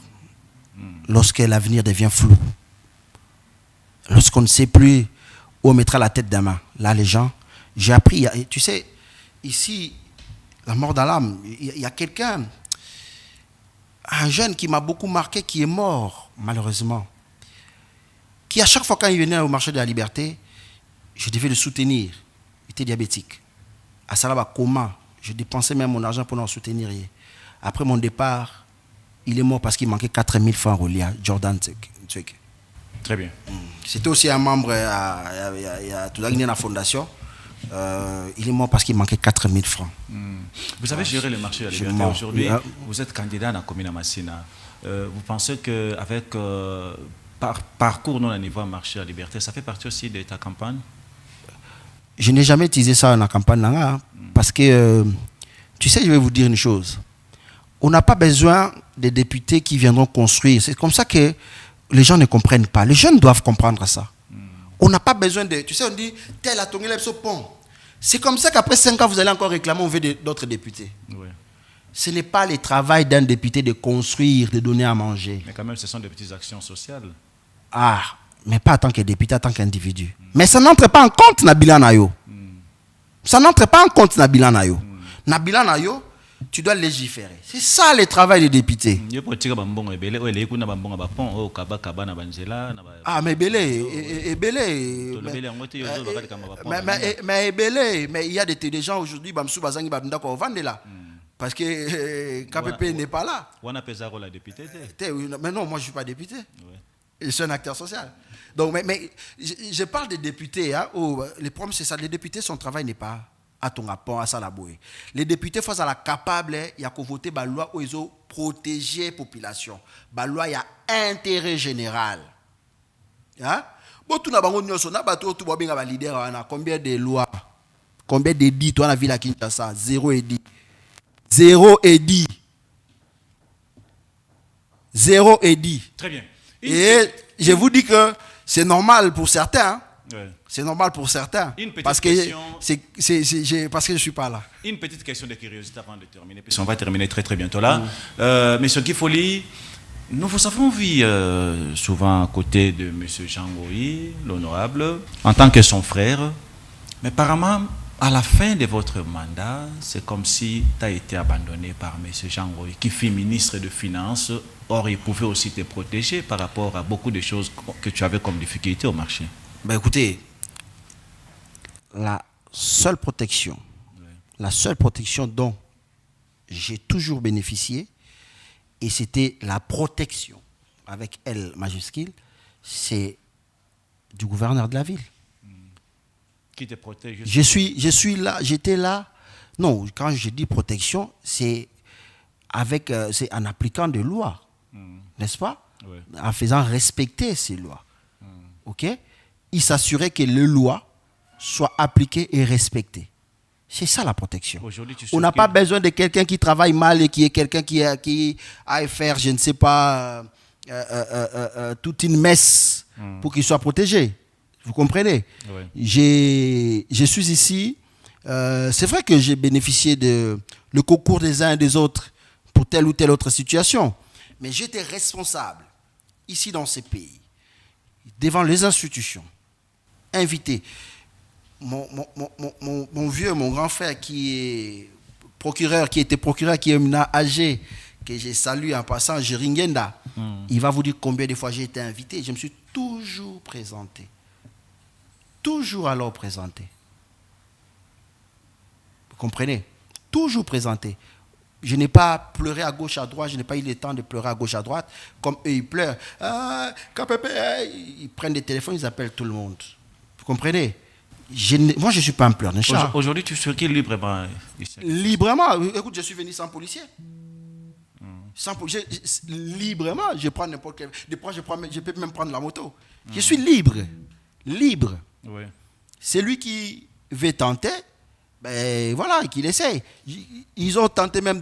Lorsque l'avenir devient flou. Lorsqu'on ne sait plus où on mettra la tête d'un main. Là, les gens, j'ai appris, tu sais, ici, la mort dans l'âme, il y a quelqu'un, un jeune qui m'a beaucoup marqué, qui est mort, malheureusement, qui à chaque fois quand il venait au marché de la liberté, je devais le soutenir. Il était diabétique. À Salaba, comment? Je dépensais même mon argent pour le soutenir. Après mon départ, il est mort parce qu'il manquait 4 000 francs au Lia, Jordan Tsek. Très bien. C'était aussi un membre à la fondation. Il est mort parce qu'il manquait 4 000 francs. Vous avez géré le marché de la liberté aujourd'hui. Vous êtes candidat à la commune de Masina. Vous pensez qu'avec parcours non à niveau marché de la liberté, ça fait partie aussi de ta campagne? Je n'ai jamais utilisé ça dans la campagne. Parce que, tu sais, je vais vous dire une chose. On n'a pas besoin des députés qui viendront construire. C'est comme ça que les gens ne comprennent pas. Les jeunes doivent comprendre ça. On n'a pas besoin de... Tu sais, on dit, tel a tourné le pont. C'est comme ça qu'après 5 ans, vous allez encore réclamer, on veut d'autres députés. Oui. Ce n'est pas le travail d'un député de construire, de donner à manger. Mais quand même, ce sont des petites actions sociales. Ah, mais pas en tant que député, en tant qu'individu. Mais ça n'entre pas en compte, Nabila Nayo. Ça n'entre pas en compte, Nabila Nayo. Nabila Nayo, tu dois légiférer. C'est ça le travail des députés. Ah, mais Belé, mais il y a des gens aujourd'hui, parce que KPP n'est pas là. Mais non, moi je ne suis pas député. Je suis un acteur social. Donc, mais je parle des députés. Hein, le problème, c'est ça. Les députés, son travail n'est pas à ton rapport, à ça la bouée. Les députés, face à la capable, il y a qu'à voter la loi où ils ont protégé la population. La loi, il y a intérêt général. Hein? Combien de lois, combien d'édits, toi, la ville à Kinshasa? 0 édit. 0 édit. 0 édit. Très bien. Et je vous dis que c'est normal pour certains. Hein? Ouais. C'est normal pour certains. Parce que je ne suis pas là. Une petite question de curiosité avant de terminer, puis on va terminer très très bientôt là. Monsieur Kifoli, nous vous avons vu souvent à côté de Monsieur Jean Goï, l'honorable, en tant que son frère. Mais apparemment, à la fin de votre mandat, c'est comme si tu as été abandonné par Monsieur Jean Goï, qui fut ministre de Finances. Or, il pouvait aussi te protéger par rapport à beaucoup de choses que tu avais comme difficulté au marché. Ben écoutez, la seule protection dont j'ai toujours bénéficié, et c'était la protection avec L majuscule, c'est du gouverneur de la ville. Qui te protège? Je suis là, j'étais là. Non, quand je dis protection, c'est en appliquant des lois, n'est-ce pas? Oui. En faisant respecter ces lois. Ok? Il s'assurait que les lois soient appliquées et respectées. C'est ça la protection. On n'a pas besoin de quelqu'un qui travaille mal et qui est quelqu'un qui a faire, je ne sais pas, toute une messe pour qu'il soit protégé. Vous comprenez? Oui. Je suis ici. C'est vrai que j'ai bénéficié de le concours des uns et des autres pour telle ou telle autre situation. Mais j'étais responsable, ici dans ces pays, devant les institutions, invité. Mon grand frère qui était procureur, qui est maintenant âgé, que j'ai salué en passant, Jeringenda, il va vous dire combien de fois j'ai été invité. Je me suis toujours présenté. Toujours alors présenté. Vous comprenez? Toujours présenté. Je n'ai pas pleuré à gauche, à droite, je n'ai pas eu le temps de pleurer à gauche, à droite, comme eux ils pleurent. Ils prennent des téléphones, ils appellent tout le monde. Vous comprenez? Moi, je ne suis pas un pleurnichat. Aujourd'hui, tu circules librement. Librement. Écoute, je suis venu sans policier. Sans policier. Librement, je prends n'importe quel. Je peux même prendre la moto. Je suis libre. Libre. Oui. Celui qui veut tenter, ben voilà, qu'il essaye. Ils ont tenté même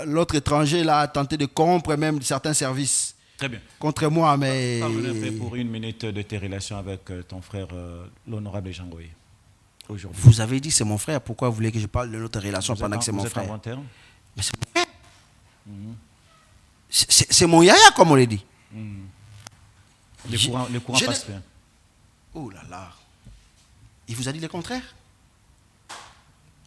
l'autre étranger là, a tenté de corrompre même certains services. Très bien. Contre moi, mais... Parle-nous pour une minute de tes relations avec ton frère, l'honorable Jean Goï, aujourd'hui. Vous avez dit c'est mon frère, pourquoi vous voulez que je parle de notre relation pendant que c'est mon frère? Mais c'est mon frère. C'est mon yaya, comme on l'a dit. Le courant passe bien. Oh là là. Il vous a dit le contraire?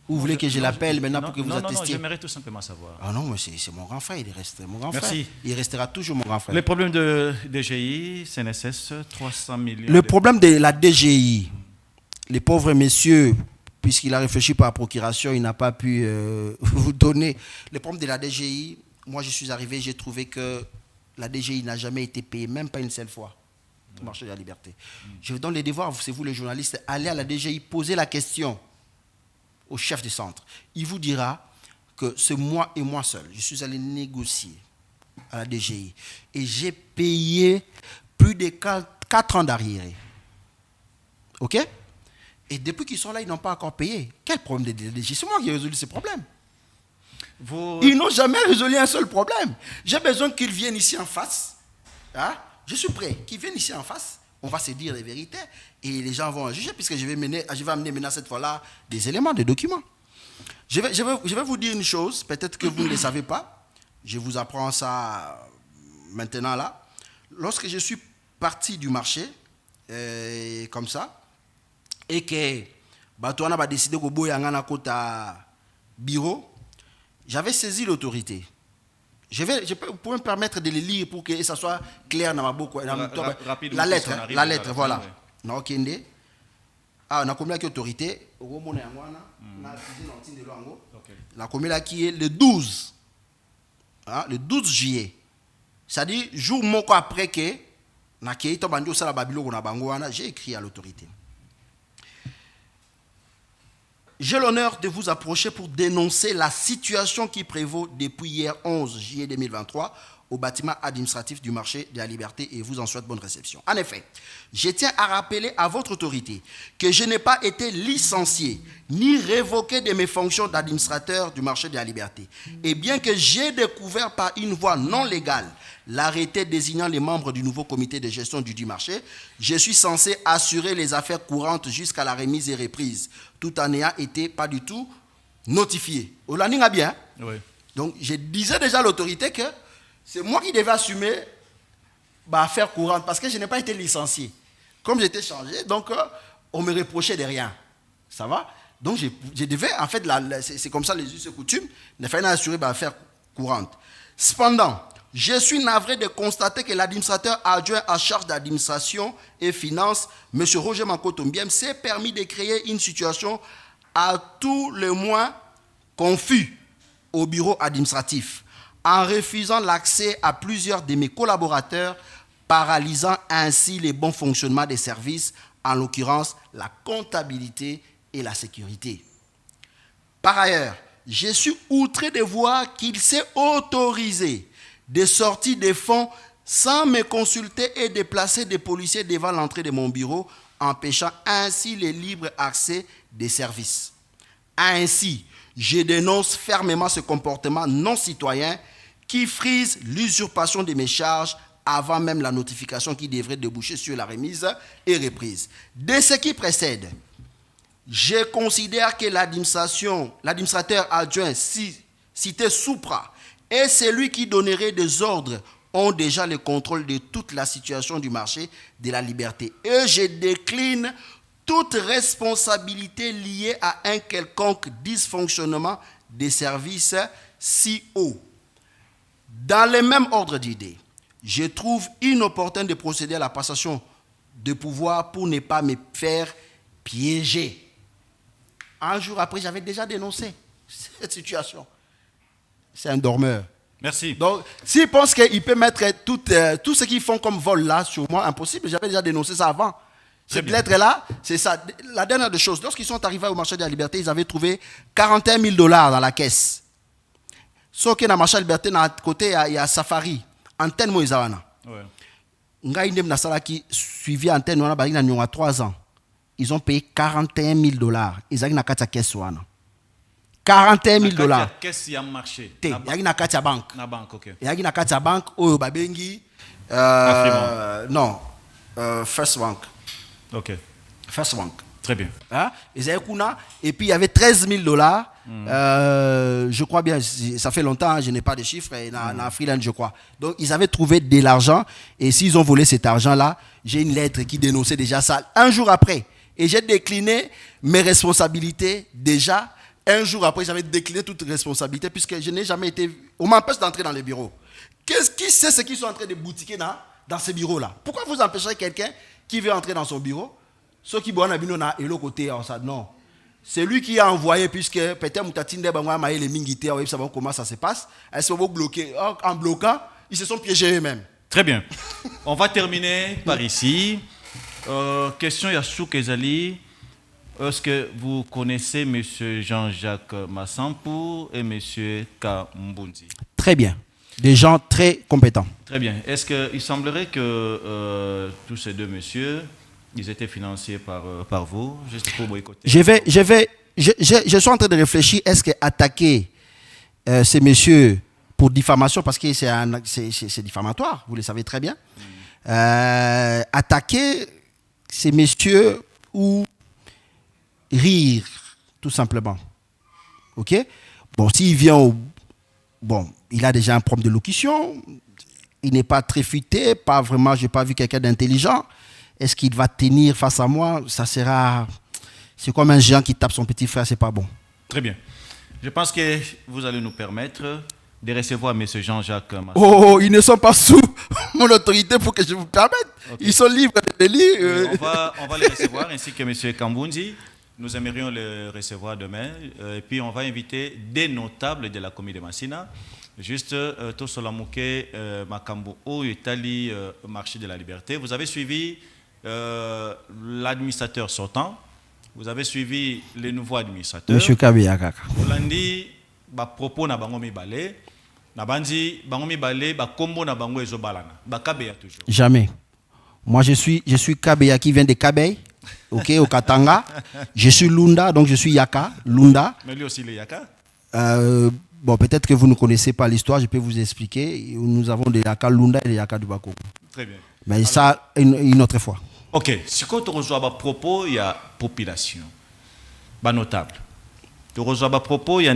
Ou vous voulez que je l'appelle maintenant pour que vous attestiez? Non, j'aimerais tout simplement savoir. Ah non, mais c'est mon grand frère, il reste mon grand frère. Merci. Il restera toujours mon grand frère. Le problème de DGI, CNSS, 300 millions... Le problème de la DGI, les pauvres messieurs, puisqu'il a réfléchi par procuration, il n'a pas pu vous donner. Le problème de la DGI, moi je suis arrivé, j'ai trouvé que la DGI n'a jamais été payée, même pas une seule fois. Au marché de la liberté. Je vous donne les devoirs, c'est vous les journalistes, allez à la DGI, posez la question au chef du centre. Il vous dira que c'est moi et moi seul. Je suis allé négocier à la DGI et j'ai payé plus de 4 ans d'arriéré. OK? Et depuis qu'ils sont là, ils n'ont pas encore payé. Quel problème de DGI? C'est moi qui ai résolu ces problèmes. Ils n'ont jamais résolu un seul problème. J'ai besoin qu'ils viennent ici en face. Hein? Je suis prêt. Qu'ils viennent ici en face. On va se dire les vérités et les gens vont en juger puisque je vais amener maintenant cette fois-là des éléments, des documents. Je vais vous dire une chose, peut-être que vous ne le savez pas. Je vous apprends ça maintenant là. Lorsque je suis parti du marché, comme ça, et que Batouana a décidé que Boyangana Kota bureau, j'avais saisi l'autorité. Vous pouvez me permettre de les lire pour que ça soit clair dans ma bouche. La lettre, voilà. Non, ok. Ah, on a commis l'autorité. On a commis là qui est le 12. Hein, le 12 juillet. C'est-à-dire, jour moko après que j'ai écrit à l'autorité. J'ai l'honneur de vous approcher pour dénoncer la situation qui prévaut depuis hier 11 juillet 2023 au bâtiment administratif du marché de la Liberté et vous en souhaite bonne réception. En effet, je tiens à rappeler à votre autorité que je n'ai pas été licencié ni révoqué de mes fonctions d'administrateur du marché de la Liberté. Et bien que j'ai découvert par une voie non légale l'arrêté désignant les membres du nouveau comité de gestion du dit marché, je suis censé assurer les affaires courantes jusqu'à la remise et reprise, tout en n'ayant été pas du tout notifié. Au landing a bien. Oui. Donc, je disais déjà à l'autorité que c'est moi qui devais assumer affaires courantes parce que je n'ai pas été licencié. Comme j'étais changé, donc on me reprochait de rien. Ça va? Donc, je devais, en fait, c'est comme ça les us et coutumes, il fallait assurer affaires courantes. Cependant, je suis navré de constater que l'administrateur adjoint en charge d'administration et finances, M. Roger Mankotombiem, s'est permis de créer une situation à tout le moins confus au bureau administratif, en refusant l'accès à plusieurs de mes collaborateurs, paralysant ainsi le bon fonctionnement des services, en l'occurrence la comptabilité et la sécurité. Par ailleurs, je suis outré de voir qu'il s'est autorisé de sortir des fonds sans me consulter et de placer des policiers devant l'entrée de mon bureau, empêchant ainsi le libre accès des services. Ainsi, je dénonce fermement ce comportement non citoyen qui frise l'usurpation de mes charges avant même la notification qui devrait déboucher sur la remise et reprise. De ce qui précède, je considère que l'administrateur adjoint cité Soupra et celui qui donnerait des ordres ont déjà le contrôle de toute la situation du marché de la Liberté. Et je décline toute responsabilité liée à un quelconque dysfonctionnement des services si haut. Dans le même ordre d'idées, je trouve inopportun de procéder à la passation de pouvoir pour ne pas me faire piéger. Un jour après, j'avais déjà dénoncé cette situation. C'est un dormeur. Merci. Donc, s'il pense qu'il peut mettre tout ce qu'ils font comme vol là sur moi, impossible. J'avais déjà dénoncé ça avant. Cette lettre-là, c'est ça. La dernière des choses, lorsqu'ils sont arrivés au marché de la Liberté, ils avaient trouvé 41 000 $ dans la caisse. Sauf que dans le marché de la Liberté, à côté, il y a Safari. Antenne Moïsawana. Ngai Ndem Nasalaki suivi Antenne Moïsawana, il y a 3 ans. Ils ont payé 41 000 $. Ils ont eu une caisse. 41 000 $. Qu'est-ce qui a marché? Il y a une caisse à banque. Na banque, ok. Il y a une caisse à banque. Oh, Babengi. Non. First Bank. Ok. First Bank. Très bien. Hein? Et puis il y avait 13 000 $. Je crois bien, ça fait longtemps, je n'ai pas de chiffres, dans freelance, je crois. Donc ils avaient trouvé de l'argent, et s'ils ont volé cet argent-là, j'ai une lettre qui dénonçait déjà ça un jour après. Et j'ai décliné mes responsabilités déjà. Un jour après, j'avais décliné toute responsabilité, puisque je n'ai jamais été. On m'empêche d'entrer dans les bureaux. Qui sait ce qu'ils sont en train de boutiquer dans ces bureaux-là? Pourquoi vous empêcherez quelqu'un qui veut entrer dans son bureau? Ceux qui boivent et l'autre côté, non. C'est lui qui a envoyé, puisque peut-être les mingité, comment ça se passe. Elles sont bloquées. En bloquant, ils se sont piégés eux-mêmes. Très bien. On va terminer par ici. Question Yassou Kezali. Est-ce que vous connaissez M. Jean-Jacques Massampou et M. Kambunzi? Très bien. Des gens très compétents. Très bien. Est-ce qu'il semblerait que tous ces deux messieurs, ils étaient financés par vous, juste pour boycotter? Je suis en train de réfléchir, est-ce que attaquer ces messieurs pour diffamation, parce que c'est diffamatoire, vous le savez très bien, attaquer ces messieurs ou rire, tout simplement. Ok? Bon, s'il vient il a déjà un problème de locution, il n'est pas très futé, pas vraiment, je n'ai pas vu quelqu'un d'intelligent. Est-ce qu'il va tenir face à moi? Ça sera... C'est comme un géant qui tape son petit frère, c'est pas bon. Très bien. Je pense que vous allez nous permettre de recevoir M. Jean-Jacques Massampou. Oh, ils ne sont pas sous mon autorité pour que je vous permette. Okay. Ils sont libres de lire. On va les recevoir, ainsi que M. Kambunzi. Nous aimerions le recevoir demain. Et puis, on va inviter des notables de la commune de Massina. Juste, Tosolamuke, Makambo, Itali, marché de la Liberté. Vous avez suivi l'administrateur sortant. Vous avez suivi les nouveaux administrateurs. Monsieur Kabiyakaka. Vous l'avez dit, propos na bango mibale. Nabandi bangomi balé ba kombo na bango ezobalana. Ba kabeya toujours. Jamais. Moi, je suis Kabeya qui vient de Kabey, ok, au Katanga. Je suis Lunda, donc je suis Yaka, Lunda. Mais lui aussi, il est Yaka. Bon, peut-être que vous ne connaissez pas l'histoire, je peux vous expliquer. Nous avons des Yaka Lunda et des Yaka du Bakoko. Très bien. Mais alors, ça, une autre fois. Ok, si quand on reçoit à propos, il y a population. Bah, notable. On reçoit à propos, il y a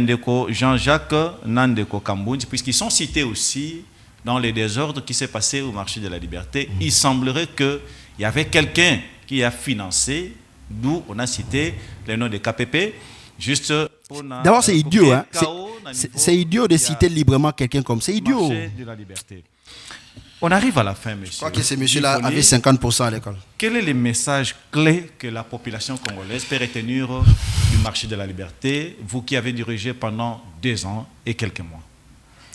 Jean-Jacques Nandeko Kambounji, puisqu'ils sont cités aussi dans les désordres qui s'est passé au marché de la liberté. Il semblerait qu'il y avait quelqu'un qui a financé, d'où on a cité le nom de KPP. Juste d'abord, c'est idiot. Hein? C'est idiot de citer librement quelqu'un comme ça. C'est idiot. Marché de la liberté. On arrive à la fin, monsieur. Je crois que ce monsieur-là avait 50% à l'école. Quel est le message clé que la population congolaise peut retenir du marché de la liberté, vous qui avez dirigé pendant 2 ans et quelques mois?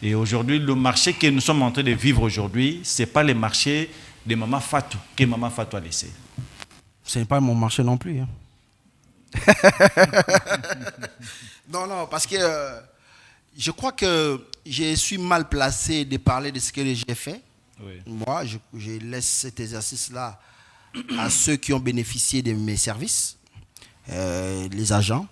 Et aujourd'hui, le marché que nous sommes en train de vivre aujourd'hui, ce n'est pas le marché de Maman Fatou que Maman Fatou a laissé. Ce n'est pas mon marché non plus. Hein. Non, parce que je crois que je suis mal placé de parler de ce que j'ai fait. Oui. Moi, je laisse cet exercice-là à ceux qui ont bénéficié de mes services, les agents.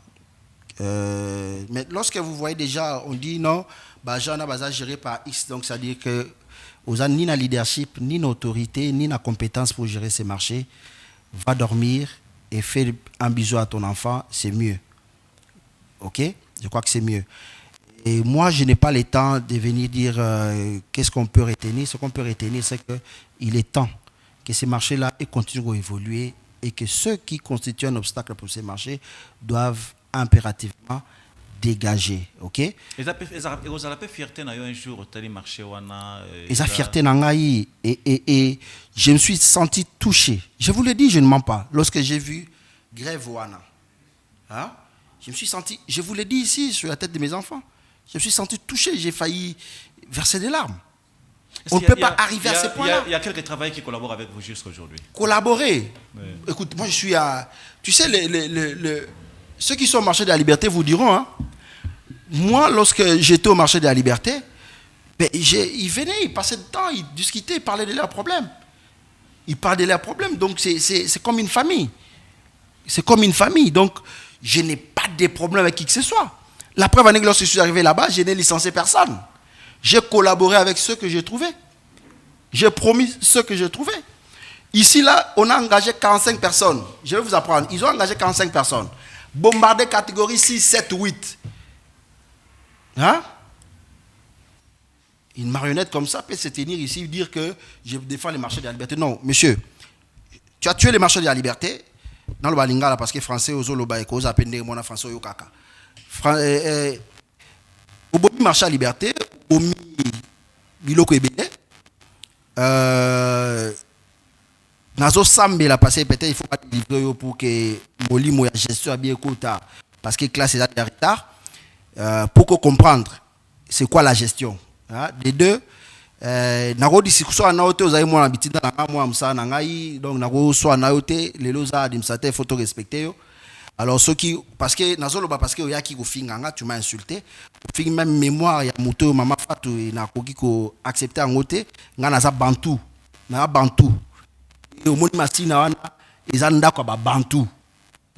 Mais lorsque vous voyez déjà, on dit non, Bajana Baza géré par X, donc ça veut dire que vous n'avez ni la leadership, ni l'autorité, ni la compétence pour gérer ces marchés. Va dormir et fais un bisou à ton enfant, c'est mieux. Ok? Je crois que c'est mieux. Et moi, je n'ai pas le temps de venir dire qu'est-ce qu'on peut retenir. Ce qu'on peut retenir, c'est qu'il est temps que ces marchés-là continuent à évoluer et que ceux qui constituent un obstacle pour ces marchés doivent impérativement dégager. Ok? Et vous avez fierté un jour au marché wana. Et ça fierté nangaï et je me suis senti touché. Je vous le dis, je ne mens pas. Lorsque j'ai vu grève wana, hein? Je me suis senti, je vous l'ai dit ici sur la tête de mes enfants. Je me suis senti touché, j'ai failli verser des larmes. On ne peut pas arriver à ce point-là. Il y a quelques travailleurs qui collaborent avec vous jusqu'à aujourd'hui. Collaborer? Oui. Écoute, moi je suis à... Tu sais, ceux qui sont au marché de la liberté vous diront, hein, moi lorsque j'étais au marché de la liberté, ben, ils venaient, ils passaient du temps, ils discutaient, ils parlaient de leurs problèmes. Ils parlaient de leurs problèmes, donc c'est comme une famille. C'est comme une famille, donc je n'ai pas de problème avec qui que ce soit. La preuve en est que lorsque je suis arrivé là-bas, je n'ai licencié personne. J'ai collaboré avec ceux que j'ai trouvés. J'ai promis ceux que j'ai trouvés. Ici, là, on a engagé 45 personnes. Je vais vous apprendre. Ils ont engagé 45 personnes. Bombardé catégorie 6, 7, 8. Hein? Une marionnette comme ça peut se tenir ici et dire que je défends les marchés de la liberté. Non, monsieur, tu as tué les marchés de la liberté dans le Balingala parce que français aux Oloba et cause à peine mon français au Kaka. Au marché de la liberté, au biloko ebele, nazo sambe la passé peut-être il faut pas livrer pour que molimo ya gestion bien écouta parce que classe est en retard pour comprendre c'est quoi la gestion. Hein? Des deux, nako discussion na ote ozayi mwana bitinda na mwa msa na ngai donc nako so na ote lelo za dimsate photo respecter yo. Alors ceux qui parce que nazoloba parce que oyaki ko finganga tu m'as insulté fingi même mémoire ya moto mama Fatou et na koki ko accepter en ote nga na za bantu et au moni masina wana ezanda kwa ba bantu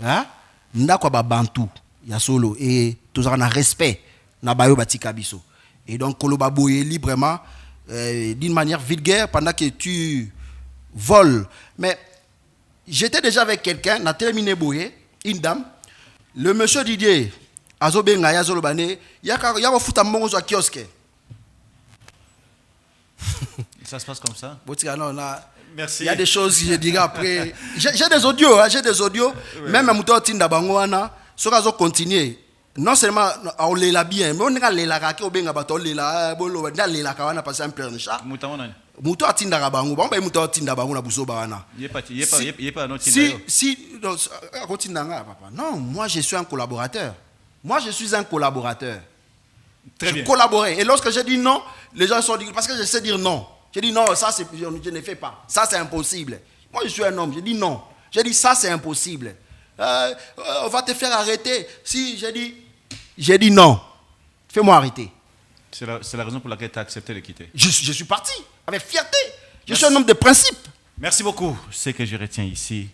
hein ndako ba bantu ya solo et tous en respect na bayo batika biso et donc koloba boye librement d'une manière vulgaire pendant que tu voles. Mais j'étais déjà avec quelqu'un, n'a terminé boye, une dame, le monsieur Didier, Azobenga Yazolobane, y'a foutu mon zo kiosque. Ça se passe comme ça? Non, merci. Il y a des choses que je dirai après. J'ai des audios, hein, oui. Même à Mouto Tinda Bangouana, ce qu'on continue. Non seulement on les l'a bien, mais on a les la qui au benga bato les la bolo les la kawana passer un pernicha. Mouto atinda rabangu, bon ben mouto atinda bangu na buso bana. Il est pas notre si continue papa. Non, moi je suis un collaborateur. Très bien. Je collaborais et lorsque j'ai dit non, les gens sont dit parce que je sais dire non. J'ai dit non, ça c'est je ne fais pas. Ça c'est impossible. Moi je suis un homme, j'ai dit non. J'ai dit ça c'est impossible. On va te faire arrêter. Si j'ai dit non, fais-moi arrêter. C'est la raison pour laquelle tu as accepté de quitter. Je suis parti avec fierté. Je suis un homme de principe. Merci beaucoup. Ce que je retiens ici,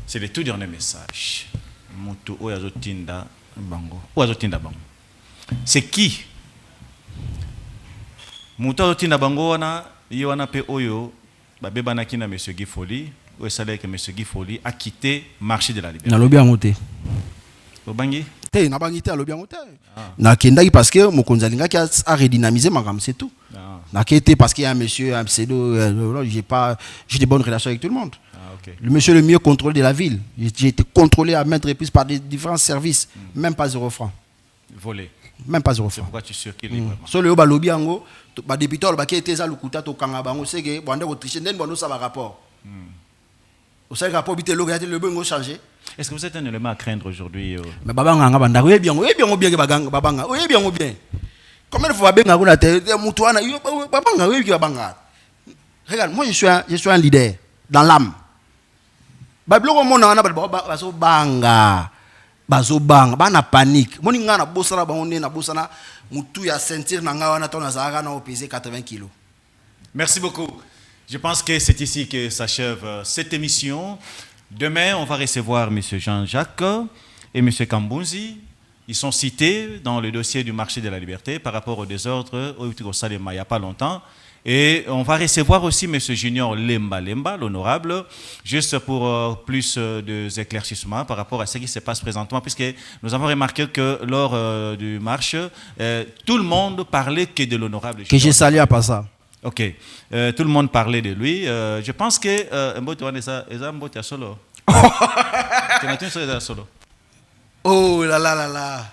c'est le tout dernier message. C'est qui? Mutu azotinda bango wana wana pe oyo babebanaki na monsieur Guy Foli, ou que monsieur Guy Foli a quitté marché de la liberté. Na lobi yango te. Obangi? Te na bangi te lobi yango te. Na kendaki parce que mokonzi alingaki a redynamiser makam, c'est tout. Na kete parce qu'il y a un monsieur, un pseudo, j'ai des bonnes relations avec tout le monde. Okay. Le monsieur le mieux contrôlé de la ville. J'ai été contrôlé à maintes reprises par des différents services, même pas 0 francs. Volé. Même pas 0 C'est francs. pourquoi tu circules librement. So le balobi yango, ba député ba ki était za lukuta to kanga bango c'est que bande ko tricher nden bono ça va rapport. Au sein rapport bité lo gade le bongo changer. Est-ce que vous êtes un élément à craindre aujourd'hui? Mais babanga nga banda oui bien baganga babanga oui bien. Combien de fois babenga ko na te mutu wana babanga oui babanga. Regarde, moi je suis un leader dans l'âme. Bablo mo na bazo banga. Bana panique. Moni nga na bosana bango ne na bosana mutu ya sentir na nga wana to na zaka na peser 80 kilos. Merci beaucoup. Je pense que c'est ici que s'achève cette émission. Demain, on va recevoir M. Jean-Jacques et M. Kambunzi. Ils sont cités dans le dossier du marché de la liberté par rapport au désordre au Salema il n'y a pas longtemps. Et on va recevoir aussi M. Junior Lemba, l'honorable, juste pour plus d'éclaircissements par rapport à ce qui se passe présentement, puisque nous avons remarqué que lors du marche, tout le monde parlait que de l'honorable. Que j'ai salué à pas ça. Ok. Tout le monde parlait de lui. Je pense que oh là là là là.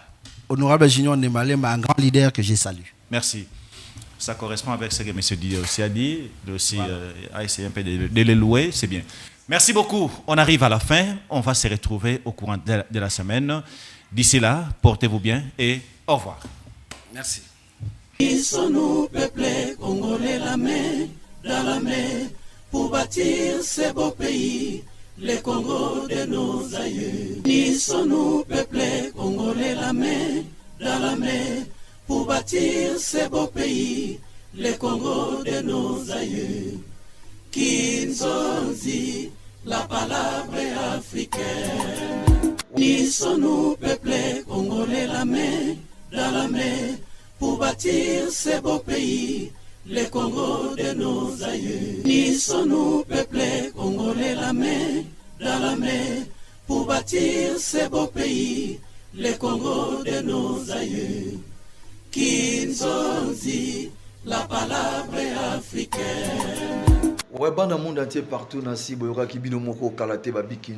Honorable Junior Lemba, un grand leader que j'ai salué. Merci. Ça correspond avec ce que M. Didier aussi a dit, aussi a essayé un peu de les louer, c'est bien. Merci beaucoup. On arrive à la fin. On va se retrouver au courant de la semaine. D'ici là, portez-vous bien et au revoir. Merci. Unissons-nous, peuple congolais, la main dans la main, pour bâtir ce beau pays, le Congo de nos aïeux. Unissons-nous, peuple congolais, la main dans la main, pour bâtir ce beau pays, le Congo de nos aïeux. Kinzonzi, la palabre africaine. Unissons-nous, peuple congolais, la main dans la main, pour bâtir ce beau pays, le Congo de nos aïeux. Unissons-nous, peuple congolais, la main dans la main, pour bâtir ce beau pays, le Congo de nos aïeux. Kinzonzi, la palabre africaine. Ouais, banda monde entier partout, Nasi, Boyoka, Kibino Moko, Kalate, Babiki.